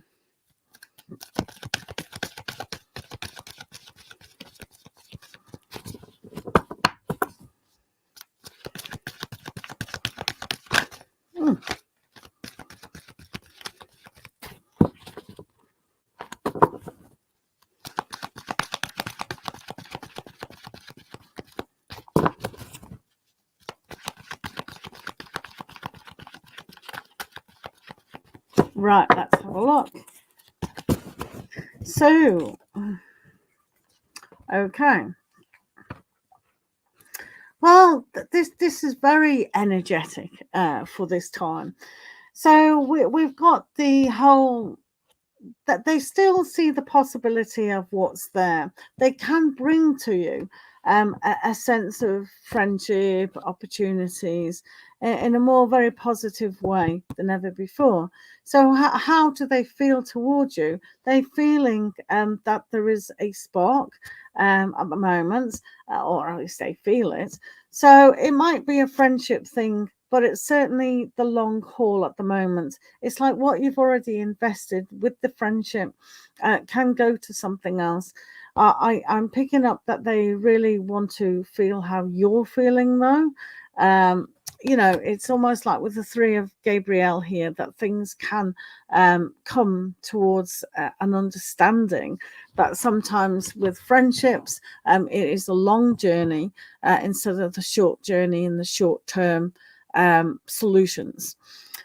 [SPEAKER 1] Right, let's have a look. So, okay. Well, this is very energetic for this time. So we've got the whole that they still see the possibility of what's there. They can bring to you a sense of friendship, opportunities in a more very positive way than ever before. So how do they feel towards you? They're feeling that there is a spark at the moment, or at least they feel it. So it might be a friendship thing, but it's certainly the long haul at the moment. It's like what you've already invested with the friendship can go to something else. I'm picking up that they really want to feel how you're feeling, though. You know, it's almost like with the three of Gabriel here, that things can come towards an understanding that sometimes with friendships, it is a long journey instead of the short journey in the short term solutions.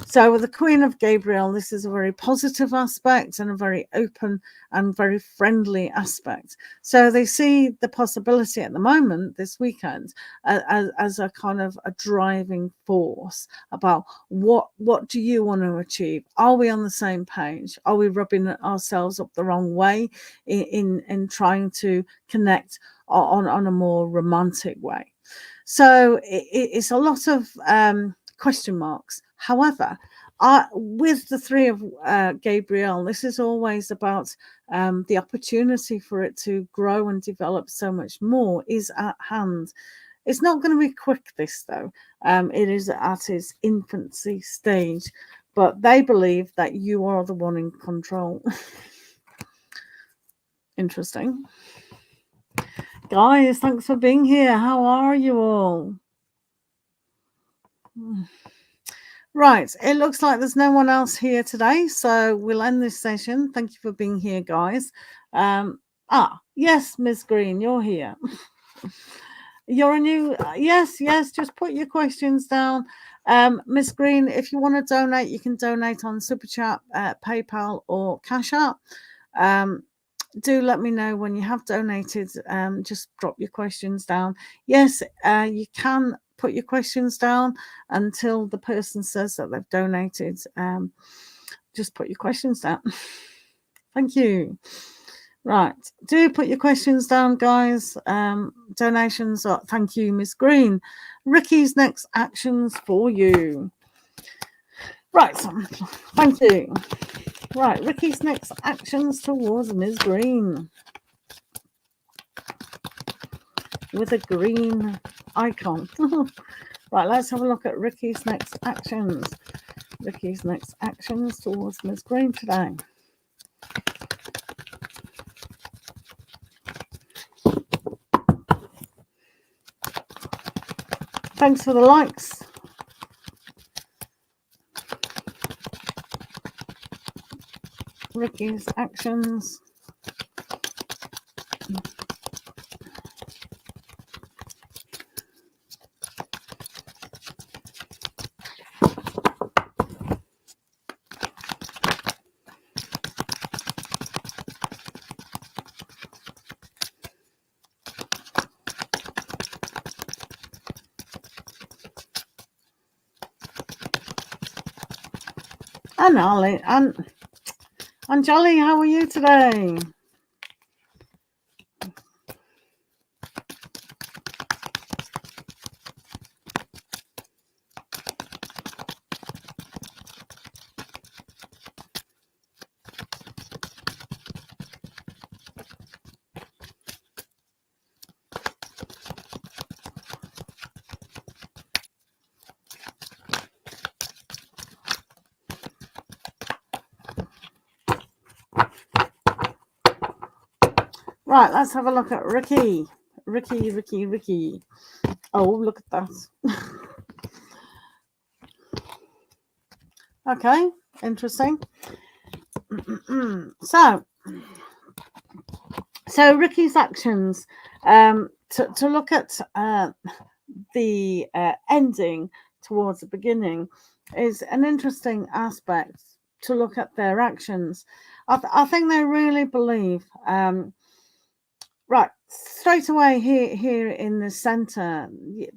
[SPEAKER 1] So with the Queen of Gabriel, this is a very positive aspect and a very open and very friendly aspect. So they see the possibility at the moment this weekend as a kind of a driving force about what do you want to achieve? Are we on the same page? Are we rubbing ourselves up the wrong way in trying to connect on a more romantic way? So it's a lot of question marks. However, with the three of Gabriel, this is always about the opportunity for it to grow and develop so much more is at hand. It's not going to be quick, this though. It is at its infancy stage, but they believe that you are the one in control. Interesting. Guys, thanks for being here. How are you all? Right, it looks like there's no one else here today, so we'll end this session. Thank you for being here, guys. Yes, Miss Green, you're here. You're a new, yes, just put your questions down. Miss Green, if you want to donate, you can donate on SUPERCHAT, PayPal, or Cash App. Do let me know when you have donated. Just drop your questions down. Yes, you can put your questions down until the person says that they've donated. Just put your questions down. Thank you. Right, do put your questions down, guys. Donations are, thank you, Miss Green. Ricky's next actions for you. Right, thank you. Right, Ricky's next actions towards Ms. Green. with a green icon. Right, let's have a look at Ricky's next actions. Ricky's next actions towards Ms. Green today. Thanks for the likes. Ricky's actions. And Ali and Jolly, how are you today? Right, let's have a look at Ricky. Ricky. Oh, look at that. Okay, interesting. So Ricky's actions, to look at the ending towards the beginning is an interesting aspect to look at their actions. I think they really believe, right, straight away here in the center,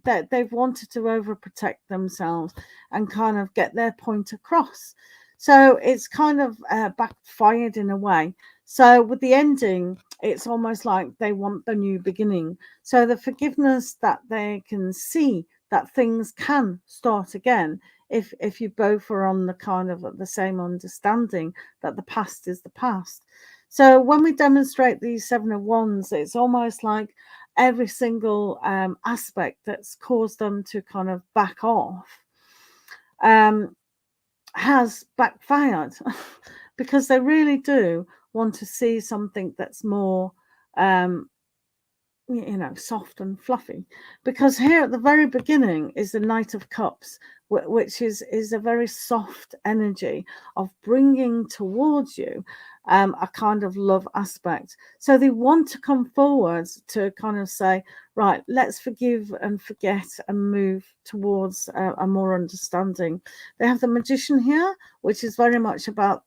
[SPEAKER 1] that they've wanted to overprotect themselves and kind of get their point across. So it's kind of backfired in a way. So with the ending, it's almost like they want the new beginning. So the forgiveness that they can see that things can start again if you both are on the kind of the same understanding that the past is the past. So when we demonstrate these 7 of Wands, it's almost like every single aspect that's caused them to kind of back off has backfired because they really do want to see something that's more soft and fluffy. Because here at the very beginning is the Knight of Cups, which is a very soft energy of bringing towards you a kind of love aspect. So they want to come forward to kind of say, right, let's forgive and forget and move towards a more understanding. They have the Magician here, which is very much about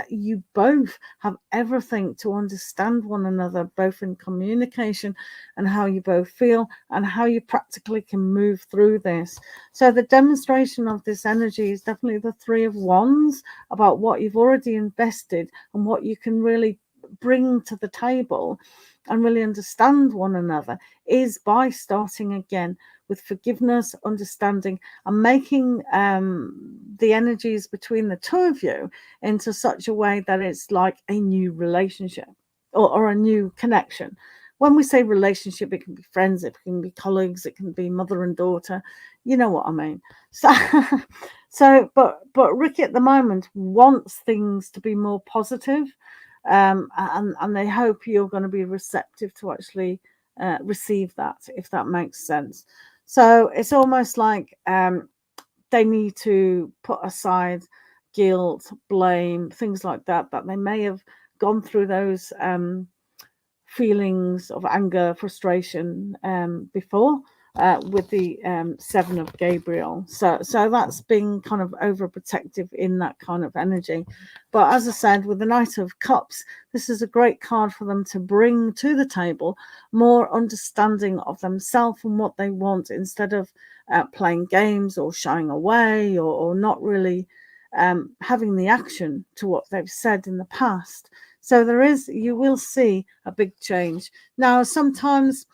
[SPEAKER 1] you both have everything to understand one another, both in communication and how you both feel and how you practically can move through this. So the demonstration of this energy is definitely the 3 of Wands, about what you've already invested and what you can really bring to the table and really understand one another is by starting again with forgiveness, understanding, and making the energies between the two of you into such a way that it's like a new relationship or a new connection. When we say relationship, it can be friends, it can be colleagues, it can be mother and daughter. You know what I mean? But Ricky at the moment wants things to be more positive, and they hope you're going to be receptive to actually receive that, if that makes sense. So it's almost like they need to put aside guilt, blame, things like that they may have gone through those feelings of anger, frustration before with the 7 of Gabriel. So that's being kind of overprotective in that kind of energy. But as I said, with the Knight of Cups, this is a great card for them to bring to the table more understanding of themselves and what they want, instead of playing games or shying away or not really having the action to what they've said in the past. So you will see a big change. Now, sometimes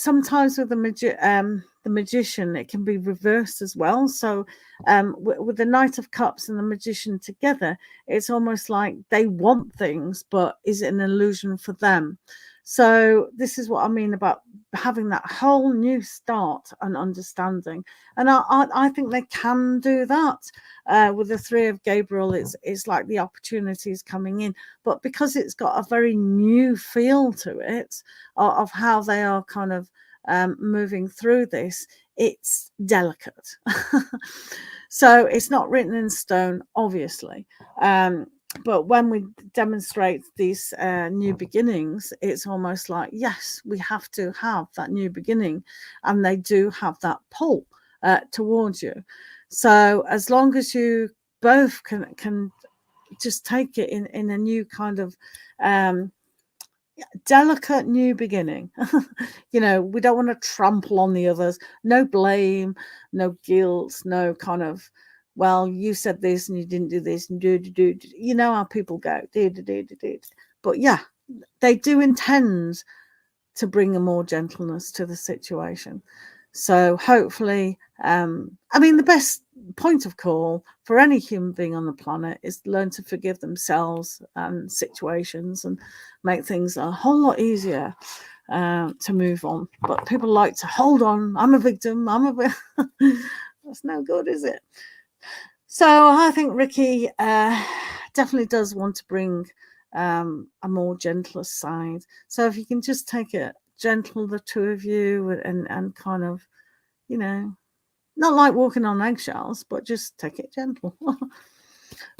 [SPEAKER 1] with the Magician, it can be reversed as well. So with the Knight of Cups and the Magician together, it's almost like they want things, but is it an illusion for them? So this is what I mean about having that whole new start and understanding. And I think they can do that. With the Three of Gabriel, it's like the opportunities coming in, but because it's got a very new feel to it of how they are kind of moving through this, it's delicate. So it's not written in stone, obviously. But when we demonstrate these new beginnings, it's almost like, yes, we have to have that new beginning, and they do have that pull towards you. So as long as you both can just take it in a new kind of delicate new beginning. You know, we don't want to trample on the others. No blame, no guilt, no kind of, well, you said this and you didn't do this and do. You know how people go. Do. But yeah, they do intend to bring a more gentleness to the situation. So hopefully, I mean, the best point of call for any human being on the planet is learn to forgive themselves and situations and make things a whole lot easier to move on. But people like to hold on. I'm a victim. That's no good, is it? So I think Ricky definitely does want to bring a more gentler side. So if you can just take it gentle, the two of you, and kind of, you know, not like walking on eggshells, but just take it gentle.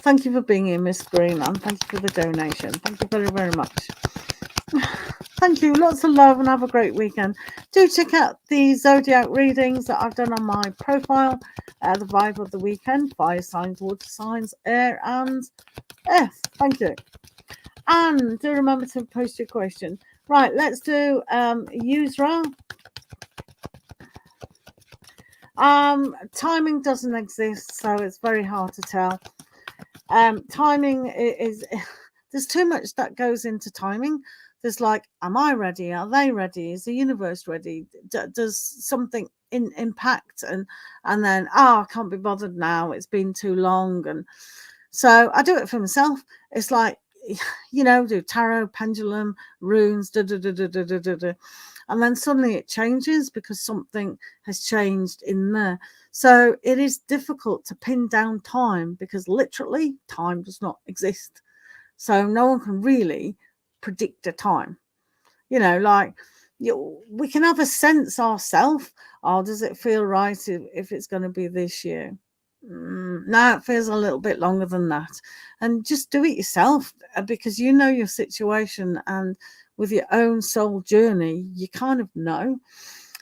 [SPEAKER 1] Thank you for being here, Miss Green, and thank you for the donation. Thank you very, very much. Thank you. Lots of love and have a great weekend. Do check out the zodiac readings that I've done on my profile. The vibe of the weekend: fire signs, water signs, air, and earth. Thank you. And do remember to post your question. Right, let's do Yusra. Timing doesn't exist, so it's very hard to tell. Timing is there's too much that goes into timing. There's like, am I ready? Are they ready? Is the universe ready? Does something impact? And then, I can't be bothered now. It's been too long. And so I do it for myself. It's like, you know, do tarot, pendulum, runes, and then suddenly it changes because something has changed in there. So it is difficult to pin down time because literally time does not exist. So no one can really predict a time. You know, like we can have a sense ourselves. Oh, does it feel right if it's going to be this year? No, it feels a little bit longer than that. And just do it yourself because you know your situation, and with your own soul journey, you kind of know.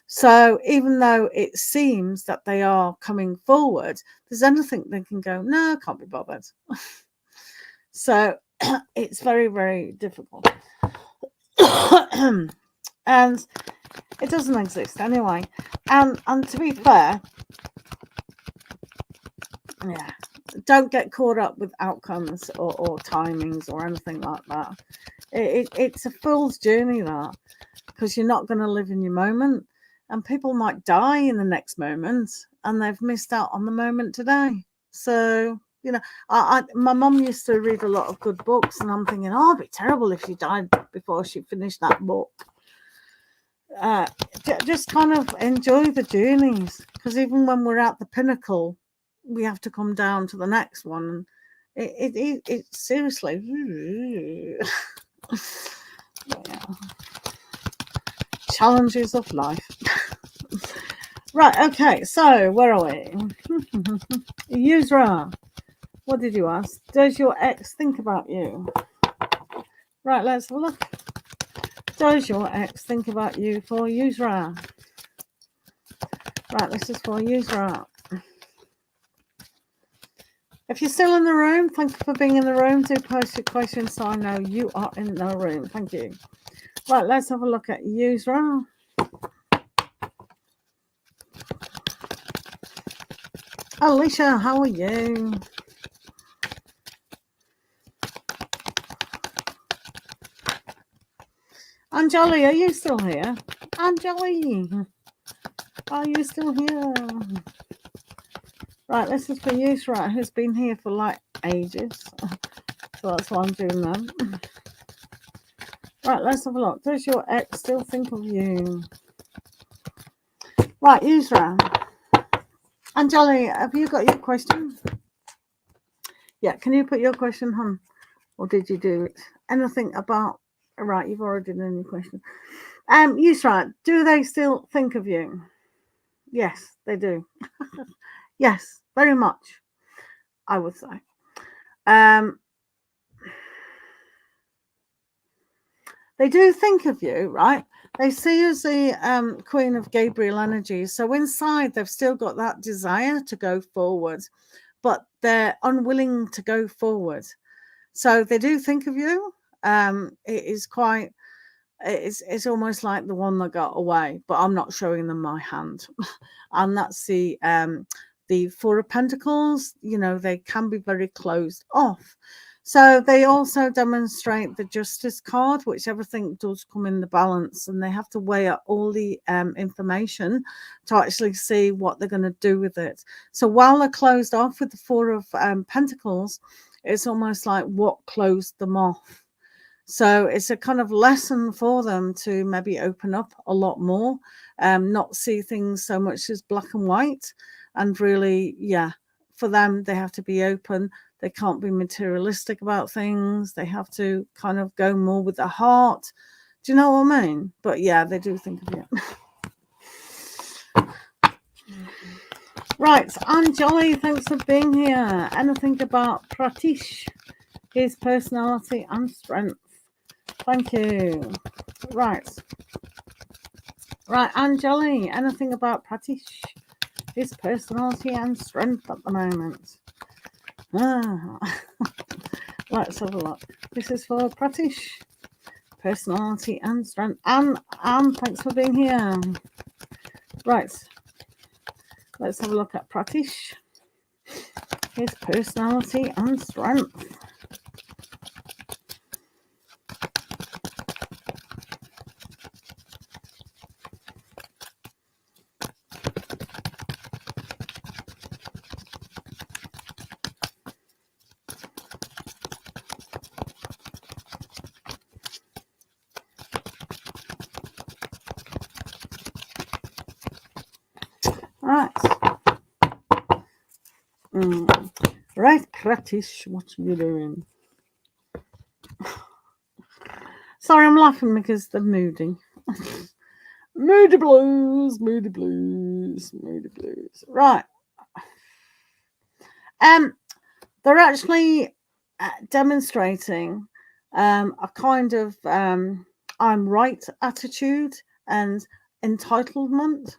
[SPEAKER 1] So even though it seems that they are coming forward, there's anything they can go, no, I can't be bothered. So it's very, very difficult. And it doesn't exist anyway. And to be fair, yeah, don't get caught up with outcomes or timings or anything like that. It's a fool's journey, that, because you're not going to live in your moment, and people might die in the next moment and they've missed out on the moment today. So, you know, my mum used to read a lot of good books, and I'm thinking, oh, it'd be terrible if she died before she finished that book. Just kind of enjoy the journeys, because even when we're at the pinnacle, we have to come down to the next one. It seriously. Yeah. Challenges of life. Right, okay, so where are we? Yusra, what did you ask? Does your ex think about you? Right, let's have a look. Does your ex think about you for Yusra? Right, this is for Yusra. If you're still in the room, thank you for being in the room. Do post your questions so I know you are in the room. Thank you. Right, let's have a look at Yusra. Alicia, how are you? Anjali, are you still here? Anjali, are you still here? Right, this is for Yusra, who's been here for like ages. So that's why I'm doing that. Right, let's have a look. Does your ex still think of you? Right, Yusra. Anjali, have you got your question? Yeah, can you put your question, hon? Or did you do it? Anything about... Right, you've already done your question. Yusra, do they still think of you? Yes, they do. Yes, very much, I would say. They do think of you, right? They see you as the Queen of Gabriel energy. So inside, they've still got that desire to go forward, but they're unwilling to go forward. So they do think of you. It is quite... It's almost like the one that got away, but I'm not showing them my hand. And that's the Four of Pentacles. You know, they can be very closed off. So they also demonstrate the Justice card, which everything does come in the balance, and they have to weigh up all the information to actually see what they're going to do with it. So while they're closed off with the Four of Pentacles, it's almost like what closed them off. So it's a kind of lesson for them to maybe open up a lot more, not see things so much as black and white, and really, yeah, for them, they have to be open. They can't be materialistic about things. They have to kind of go more with the heart. Do you know what I mean? But yeah, they do think of it. Right, Anjali, thanks for being here. Anything about Pratish, his personality and strength? Thank you. Right, Anjali, anything about Pratish, his personality and strength at the moment? Let's have a look. This is for Pratish, personality and strength. And thanks for being here. Right, let's have a look at Pratish, his personality and strength. Right. Right, Pratish, what are you doing? Sorry, I'm laughing because they're moody. Moody blues, moody blues, moody blues. Right. They're actually demonstrating a kind of I'm right attitude and entitlement.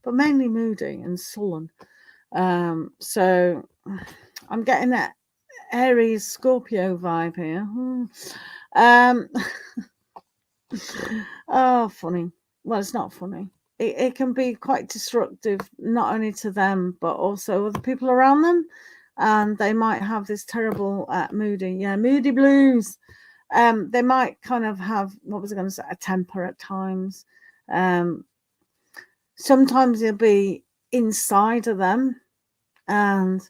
[SPEAKER 1] But mainly moody and sullen. So I'm getting that Aries Scorpio vibe here. Oh, funny. Well, it's not funny. It can be quite destructive, not only to them, but also other people around them. And they might have this terrible moody blues. They might kind of have, what was I going to say, a temper at times. Sometimes it'll be inside of them, and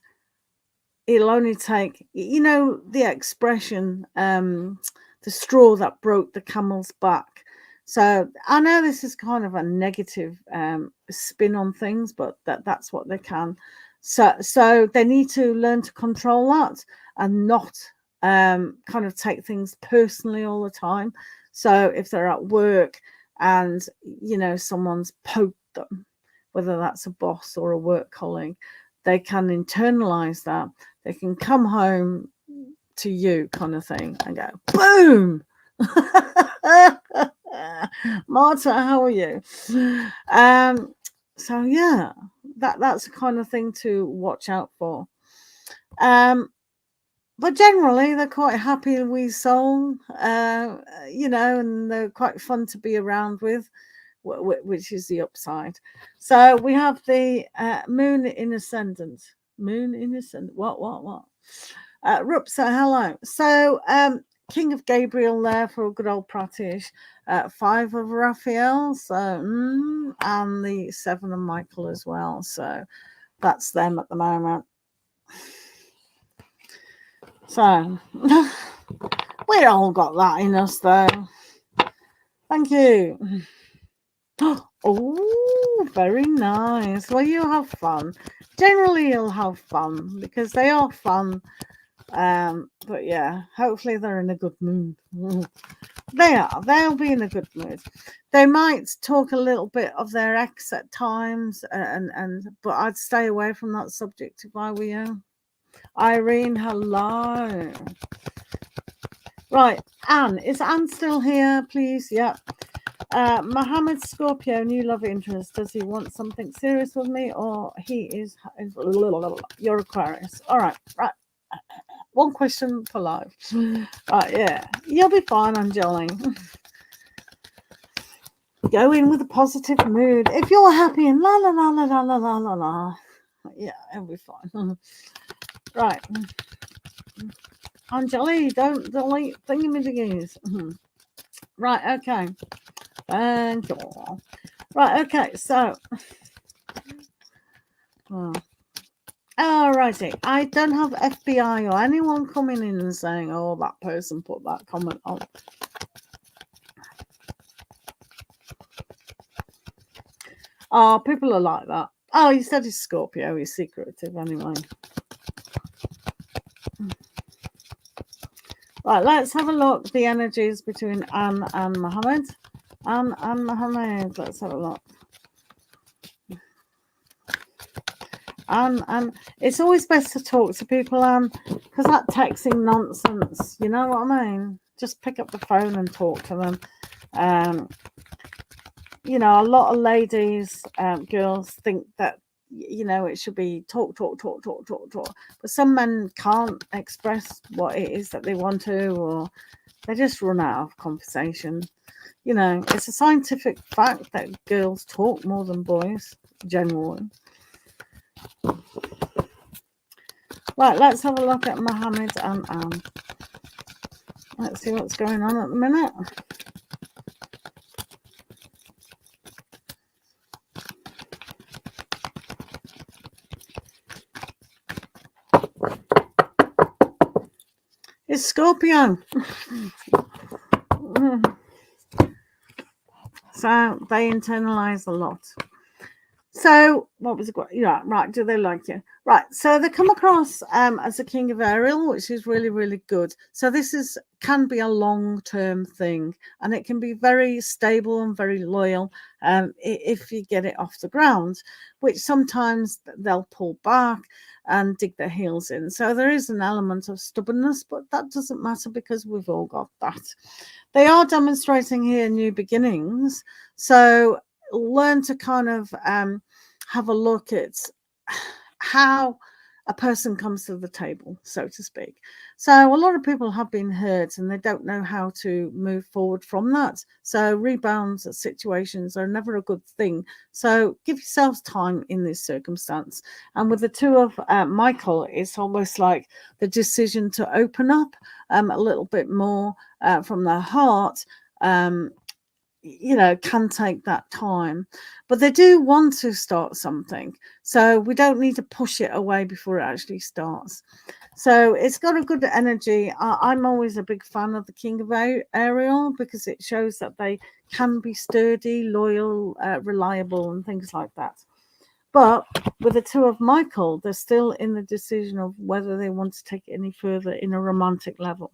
[SPEAKER 1] it'll only take, you know, the expression, the straw that broke the camel's back. So I know this is kind of a negative spin on things, but that's what they can. So they need to learn to control that and not kind of take things personally all the time. So if they're at work and, you know, someone's poked them, whether that's a boss or a work colleague, they can internalize that. They can come home to you kind of thing and go, boom. Marta, how are you? So yeah, that's the kind of thing to watch out for. But generally they're quite happy with soul, you know, and they're quite fun to be around with, which is the upside. So we have the moon in ascendant. What? Rupsa, hello. So King of Gabriel there for a good old Pratish. 5 of Raphael, so and the 7 of Michael as well. So that's them at the moment. So we all got that in us, though. Thank you. Oh, very nice. Well, you have fun. Generally, you'll have fun because they are fun. But yeah, hopefully they're in a good mood. They are. They'll be in a good mood. They might talk a little bit of their ex at times, but I'd stay away from that subject if I were you. Irene, hello. Right, Anne. Is Anne still here, please? Yeah. Mohammed Scorpio, new love interest. Does he want something serious with me, or he is your Aquarius? All right, right. One question for life. Right, yeah, you'll be fine, Angeli. Go in with a positive mood. If you're happy and la la la la la la la la la, yeah, it'll be fine. Right, Angeli, don't delete thingamajiggies. Right, okay. Thank you. Right, okay, so. Alrighty, I don't have FBI or anyone coming in and saying, oh, that person put that comment on. Oh, people are like that. Oh, he said he's Scorpio, he's secretive anyway. Right, let's have a look. The energies between Anne and Mohammed. Anne and Mohammed, let's have a look. And it's always best to talk to people, because that texting nonsense, you know what I mean? Just pick up the phone and talk to them. You know, a lot of ladies, girls think that, you know, it should be talk. But some men can't express what it is that they want to, or they just run out of conversation. You know, it's a scientific fact that girls talk more than boys, generally. Right, let's have a look at Mohammed and Anne. Let's see what's going on at the minute. It's Scorpio. So they internalize a lot. So what was it? Yeah, right. Do they like you? Right. So they come across as a king of Ariel, which is really, really good. So this can be a long-term thing, and it can be very stable and very loyal if you get it off the ground, which sometimes they'll pull back and dig their heels in. So there is an element of stubbornness, but that doesn't matter because we've all got that. They are demonstrating here new beginnings. So learn to kind of have a look at how a person comes to the table, so to speak. So a lot of people have been hurt and they don't know how to move forward from that. So rebounds situations are never a good thing. So give yourselves time in this circumstance. And with the two of Michael, it's almost like the decision to open up a little bit more from their heart. You know, can take that time, but they do want to start something, so we don't need to push it away before it actually starts. So it's got a good energy. I'm always a big fan of the king of Ariel because it shows that they can be sturdy, loyal, reliable, and things like that. But with the two of Michael, they're still in the decision of whether they want to take it any further in a romantic level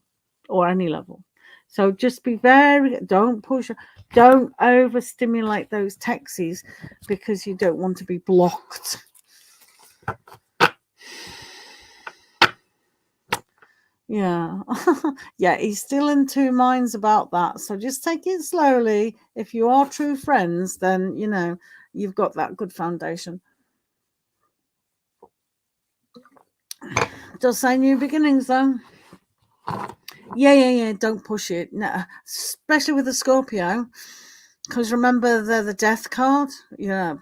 [SPEAKER 1] or any level. So just be don't push, don't overstimulate those texts because you don't want to be blocked. Yeah. Yeah, he's still in two minds about that. So just take it slowly. If you are true friends, then, you know, you've got that good foundation. Does say new beginnings, though. Yeah. Don't push it. No, especially with the Scorpio, because remember they're the death card. Yeah,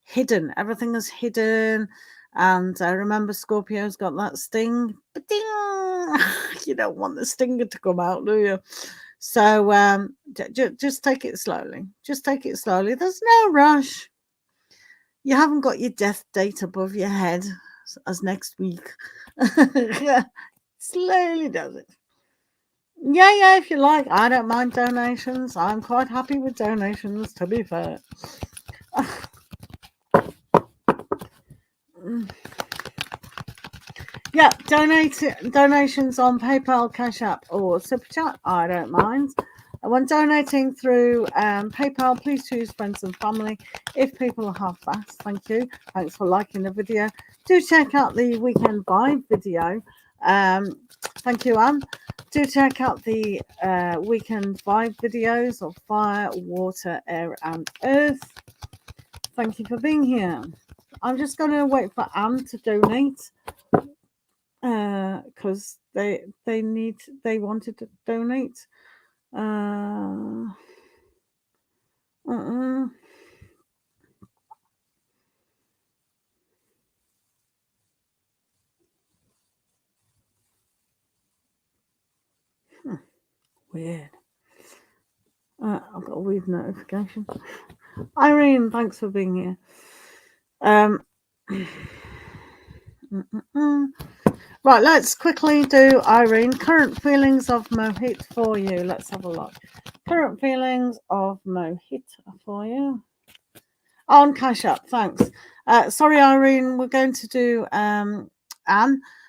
[SPEAKER 1] hidden. Everything is hidden, and remember Scorpio's got that sting. You don't want the stinger to come out, do you? So just take it slowly. Just take it slowly. There's no rush. You haven't got your death date above your head as next week. Slowly does it. Yeah, if you like. I don't mind donations. I'm quite happy with donations, to be fair. Yeah, donations on PayPal, Cash App, or Super Chat. I don't mind. And when donating through PayPal, please choose friends and family if people have that. Thank you. Thanks for liking the video. Do check out the Weekend Vibe video. Thank you, Anne. Do check out the Weekend Vibe videos of fire, water, air, and earth. Thank you for being here. I'm just going to wait for Anne to donate because they wanted to donate. Weird. I've got a weird notification. Irene, thanks for being here. Right, let's quickly do Irene. Current feelings of Mohit for you. Let's have a look. Current feelings of Mohit for you. On Cash App, thanks. Sorry, Irene, we're going to do Anne.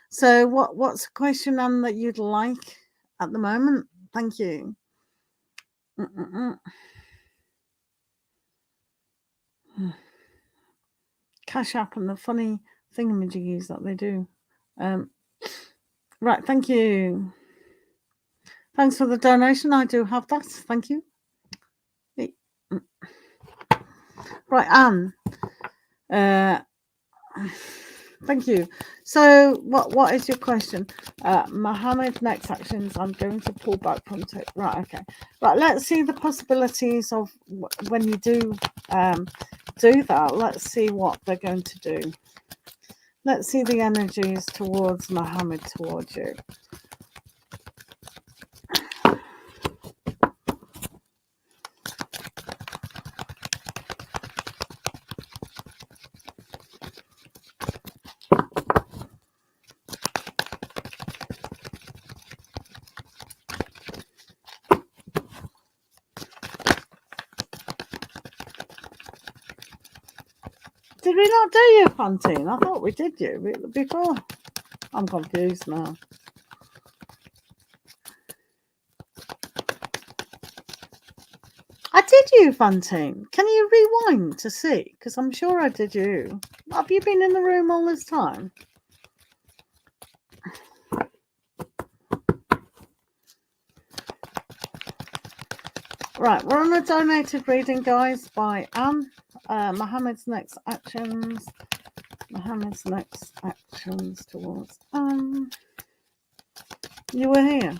[SPEAKER 1] So what's the question, Anne, that you'd like at the moment? Thank you. Cash App and the funny thingamajiggies that they do. Right, thank you. Thanks for the donation. I do have that. Thank you. Right, Anne. Thank you. So, what is your question? Mohammed, next actions. I'm going to pull back from it. Right, okay. Right, let's see the possibilities of when you do that. Let's see what they're going to do. Let's see the energies towards Mohammed, towards you. Did we not do you, Fantine? I thought we did you before. I'm confused now. I did you, Fantine. Can you rewind to see? Because I'm sure I did you. Have you been in the room all this time? Right, we're on a donated reading, guys, by Anne. Mohammed's next actions. Mohammed's next actions towards Anne. You were here.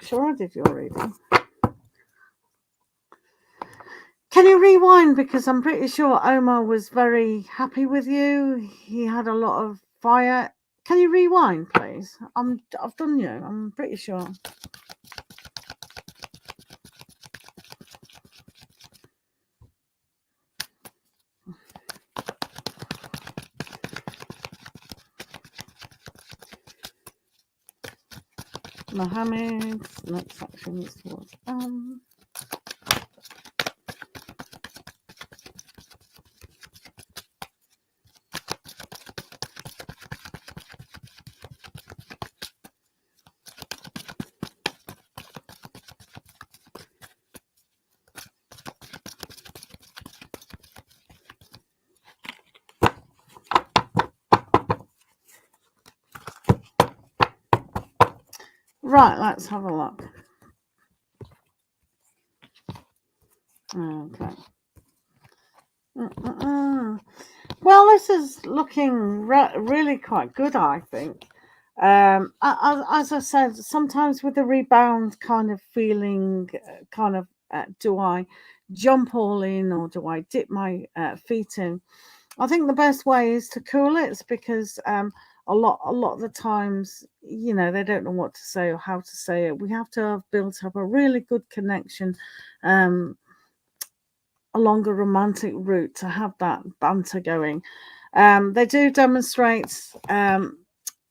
[SPEAKER 1] Sure, I did your reading. Can you rewind? Because I'm pretty sure Omar was very happy with you. He had a lot of fire. Can you rewind, please? I've done you. I'm pretty sure. Mohammed's next actions towards Anne. Right, let's have a look. Okay. Well, this is looking really quite good, I think. As I said, sometimes with the rebound kind of feeling, do I jump all in or do I dip my feet in? I think the best way is to cool it. It's because a lot of the times, they don't know what to say or how to say it. We have to have built up a really good connection along a romantic route to have that banter going. They do demonstrate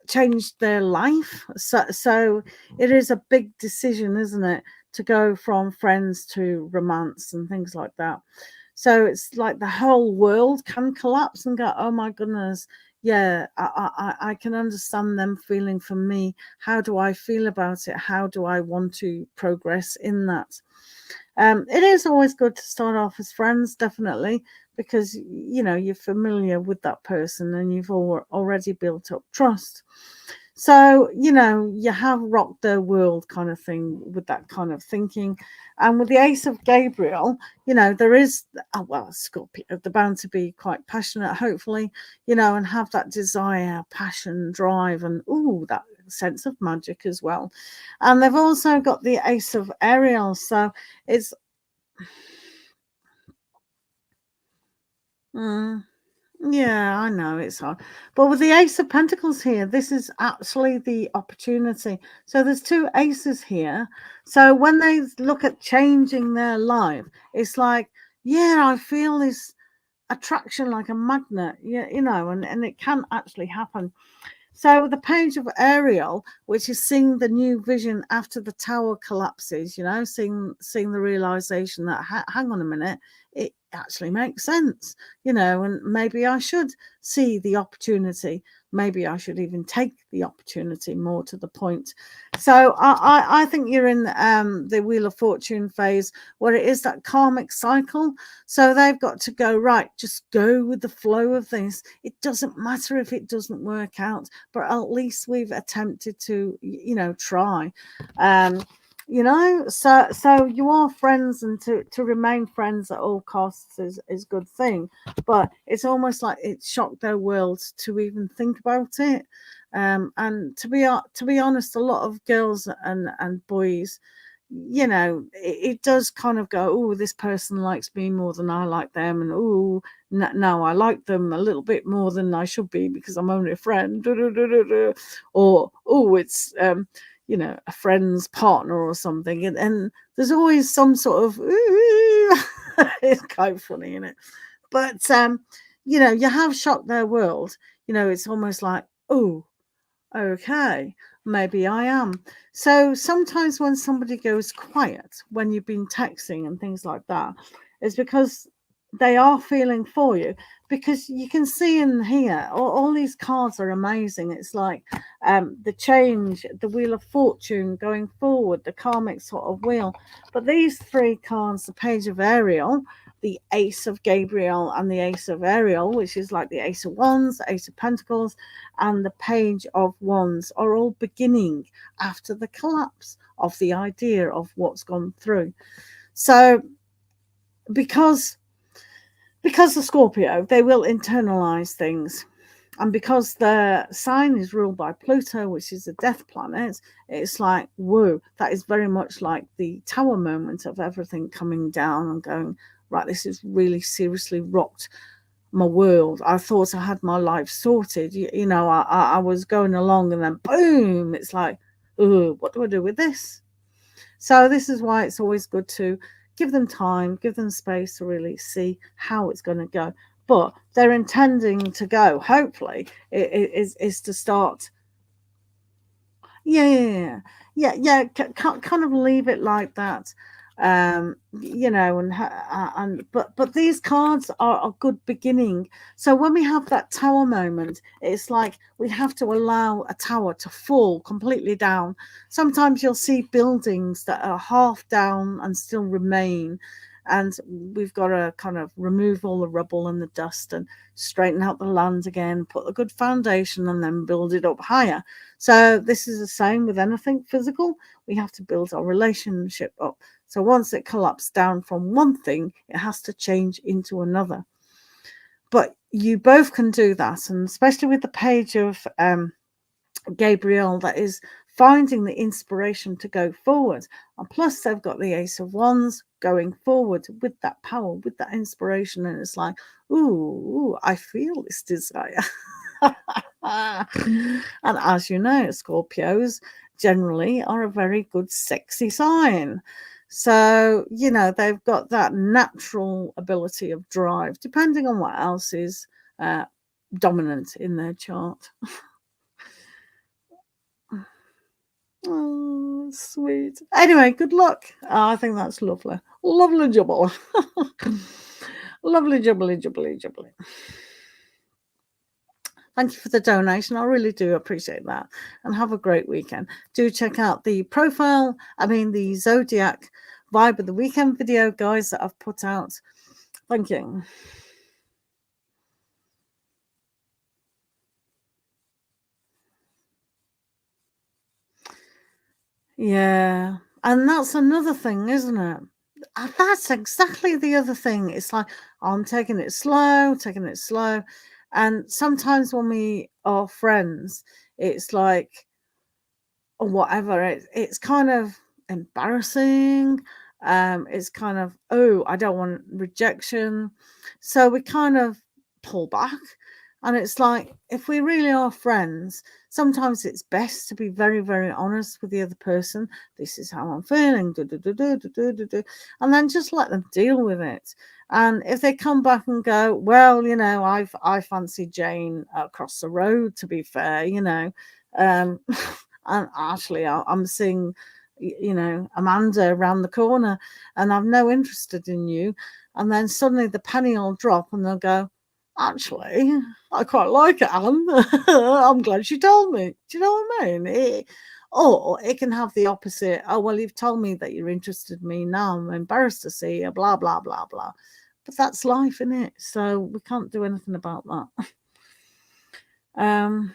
[SPEAKER 1] changed their life. So it is a big decision, isn't it, to go from friends to romance and things like that. So it's like the whole world can collapse and go, oh my goodness, yeah, I can understand them feeling for me. How do I feel about it? How do I want to progress in that? It is always good to start off as friends, definitely, because you're familiar with that person and you've already built up trust. So you have rocked their world kind of thing with that kind of thinking. And with the Ace of Gabriel, there is, Scorpio, they're bound to be quite passionate, hopefully, and have that desire, passion, drive, and that sense of magic as well. And they've also got the Ace of Ariel, so it's yeah, I know it's hard. But with the Ace of Pentacles here, this is actually the opportunity. So there's two aces here. So when they look at changing their life, it's like, yeah, I feel this attraction like a magnet, and it can actually happen. So the Page of Ariel, which is seeing the new vision after the tower collapses, seeing the realization that hang on a minute, it actually makes sense, and maybe I should see the opportunity. Maybe I should even take the opportunity, more to the point. So I think you're in the Wheel of Fortune phase where it is that karmic cycle. So they've got to go, right, just go with the flow of this. It doesn't matter if it doesn't work out, but at least we've attempted to, try. So you are friends, and to remain friends at all costs is a good thing. But it's almost like it shocked their worlds to even think about it. And to be honest, a lot of girls and boys, it does kind of go, oh, this person likes me more than I like them, and oh, no, I like them a little bit more than I should be because I'm only a friend, or oh, it's a friend's partner or something, and there's always some sort of it's kind of funny, isn't it? But you have shocked their world. It's almost like, oh, okay, maybe I am. So sometimes when somebody goes quiet, when you've been texting and things like that, it's because they are feeling for you. Because you can see in here, all these cards are amazing. It's like the change, the Wheel of Fortune going forward, the karmic sort of wheel. But these three cards, the Page of Ariel, the Ace of Gabriel, and the Ace of Ariel, which is like the Ace of Wands, the Ace of Pentacles, and the Page of Wands, are all beginning after the collapse of the idea of what's gone through. So because the Scorpio, they will internalize things. And because the sign is ruled by Pluto, which is a death planet, it's like, whoa, that is very much like the tower moment of everything coming down and going, right, this has really seriously rocked my world. I thought I had my life sorted. I was going along, and then boom, it's like, oh, what do I do with this? So this is why it's always good to give them time, give them space to really see how it's going to go. But they're intending to go, hopefully, is to start. Yeah. Kind of leave it like that. And but these cards are a good beginning. So when we have that tower moment, it's like we have to allow a tower to fall completely down. Sometimes you'll see buildings that are half down and still remain, and we've got to kind of remove all the rubble and the dust and straighten out the land again, put a good foundation, and then build it up higher. So this is the same with anything physical. We have to build our relationship up. So once it collapsed down from one thing, it has to change into another. But you both can do that, and especially with the Page of Gabriel, that is finding the inspiration to go forward. And plus they've got the Ace of Wands going forward with that power, with that inspiration, and it's like, ooh, I feel this desire. And as you know, Scorpios generally are a very good sexy sign. So they've got that natural ability of drive, depending on what else is dominant in their chart. Oh, sweet. Anyway, good luck. I think that's lovely. Lovely jubble. Lovely jubbly, jubbly, jubbly. Thank you for the donation. I really do appreciate that. And have a great weekend. Do check out the the Zodiac Vibe of the Weekend video, guys, that I've put out. Thank you. Yeah. And that's another thing, isn't it? That's exactly the other thing. It's like, I'm taking it slow. And sometimes when we are friends, it's like, or whatever, it's kind of embarrassing. It's kind of, oh, I don't want rejection. So we kind of pull back. And it's like, if we really are friends, sometimes it's best to be very, very honest with the other person. This is how I'm feeling. And then just let them deal with it. And if they come back and go, well, I fancy Jane across the road, to be fair, and actually I'm seeing, Amanda around the corner, and I'm no interested in you. And then suddenly the penny will drop and they'll go, actually, I quite like it, Anne. I'm glad she told me. Do you know what I mean? Or it can have the opposite. Oh, well, you've told me that you're interested in me. Now I'm embarrassed to see you, blah, blah, blah, blah. But that's life, isn't it? So we can't do anything about that.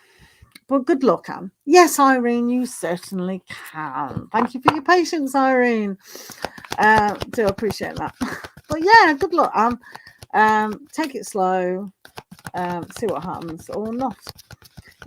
[SPEAKER 1] But good luck, Anne. Yes, Irene, you certainly can. Thank you for your patience, Irene. Do appreciate that. But yeah, good luck, Anne. Take it slow. See what happens or not.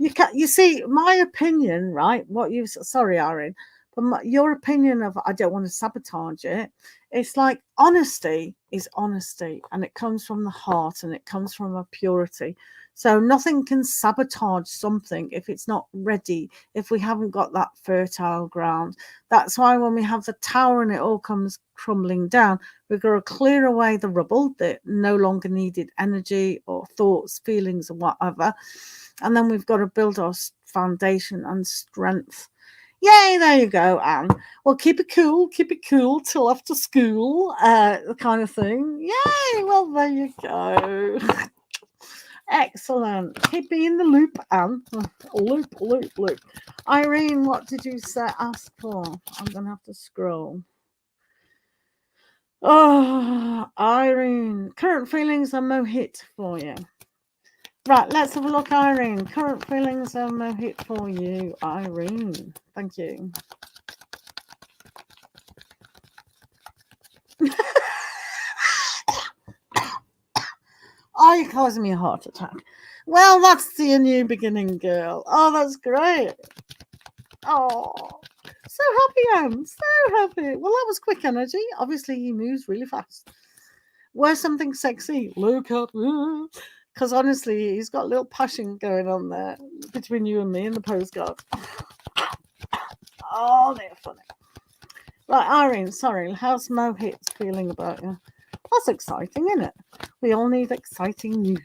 [SPEAKER 1] You see, my opinion, right? Sorry, Irene, but your opinion of I don't want to sabotage it. It's like honesty is honesty, and it comes from the heart, and it comes from a purity. So nothing can sabotage something if it's not ready, if we haven't got that fertile ground. That's why when we have the tower and it all comes crumbling down, we've got to clear away the rubble that no longer needed energy or thoughts, feelings, or whatever. And then we've got to build our foundation and strength. Yay, there you go, Anne. Well, keep it cool till after school, kind of thing. Yay, well, there you go. Excellent. Keep me in the loop, Anne. Loop. Irene, what did you ask for? I'm going to have to scroll. Oh, Irene. Current feelings are mohit for you. Right, let's have a look, Irene. Current feelings are mohit for you, Irene. Thank you. Oh, you're causing me a heart attack. Well, that's the new beginning, girl. Oh, that's great. Oh, so happy, Anne. So happy. Well, that was quick energy. Obviously, he moves really fast. Wear something sexy. Look at me. Because honestly, he's got a little passion going on there between you and me in the postcard. Oh, they're funny. Right, Irene, sorry. How's Mohit feeling about you? That's exciting, isn't it? We all need exciting news.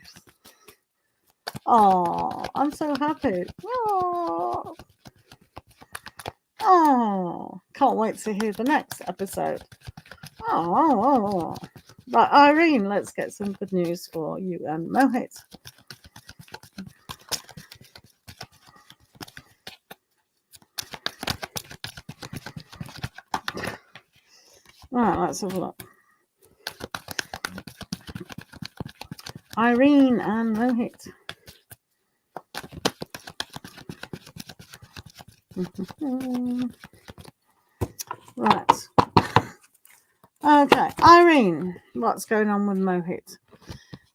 [SPEAKER 1] Oh, I'm so happy. Oh, can't wait to hear the next episode. Oh. Right, Irene, let's get some good news for you and Mohit. Right, let's have a look. Irene and Mohit. Right. Okay, Irene, what's going on with Mohit?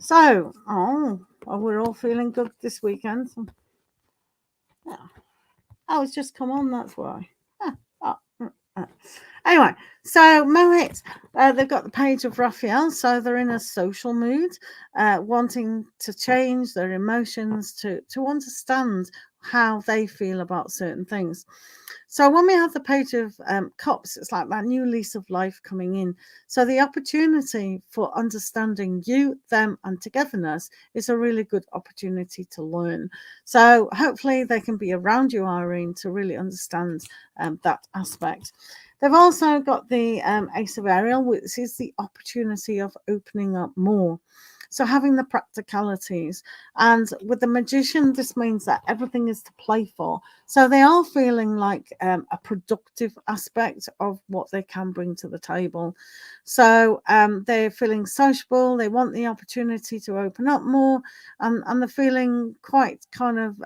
[SPEAKER 1] So, we're all feeling good this weekend. Yeah. Oh, it's just come on, that's why. Anyway, so Mohit, they've got the page of Raphael, so they're in a social mood, wanting to change their emotions, to understand how they feel about certain things. So when we have the Page of Cups, it's like that new lease of life coming in. So the opportunity for understanding you, them, and togetherness is a really good opportunity to learn. So hopefully they can be around you, Irene, to really understand that aspect. They've also got the Ace of Ariel, which is the opportunity of opening up more. So having the practicalities. And with the Magician, this means that everything is to play for. So they are feeling like a productive aspect of what they can bring to the table. So they're feeling sociable. They want the opportunity to open up more. And they're feeling quite kind of...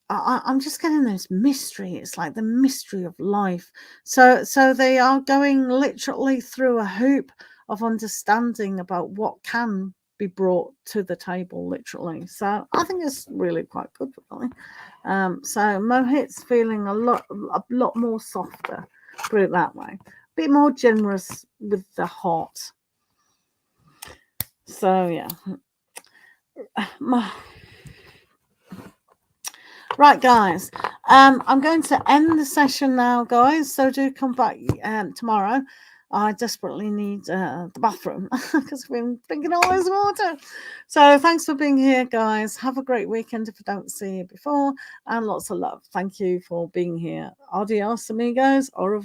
[SPEAKER 1] I'm just getting this mystery. It's like the mystery of life. So they are going literally through a hoop of understanding about what can be brought to the table, literally. So I think it's really quite good, really. So Mohit's feeling a lot more softer, put it that way. A bit more generous with the heart. So yeah. Right, guys, I'm going to end the session now, guys, so do come back tomorrow. I desperately need the bathroom because I've been drinking all this water. So thanks for being here, guys. Have a great weekend if I don't see you before, and lots of love. Thank you for being here. Adios, amigos. Au revoir.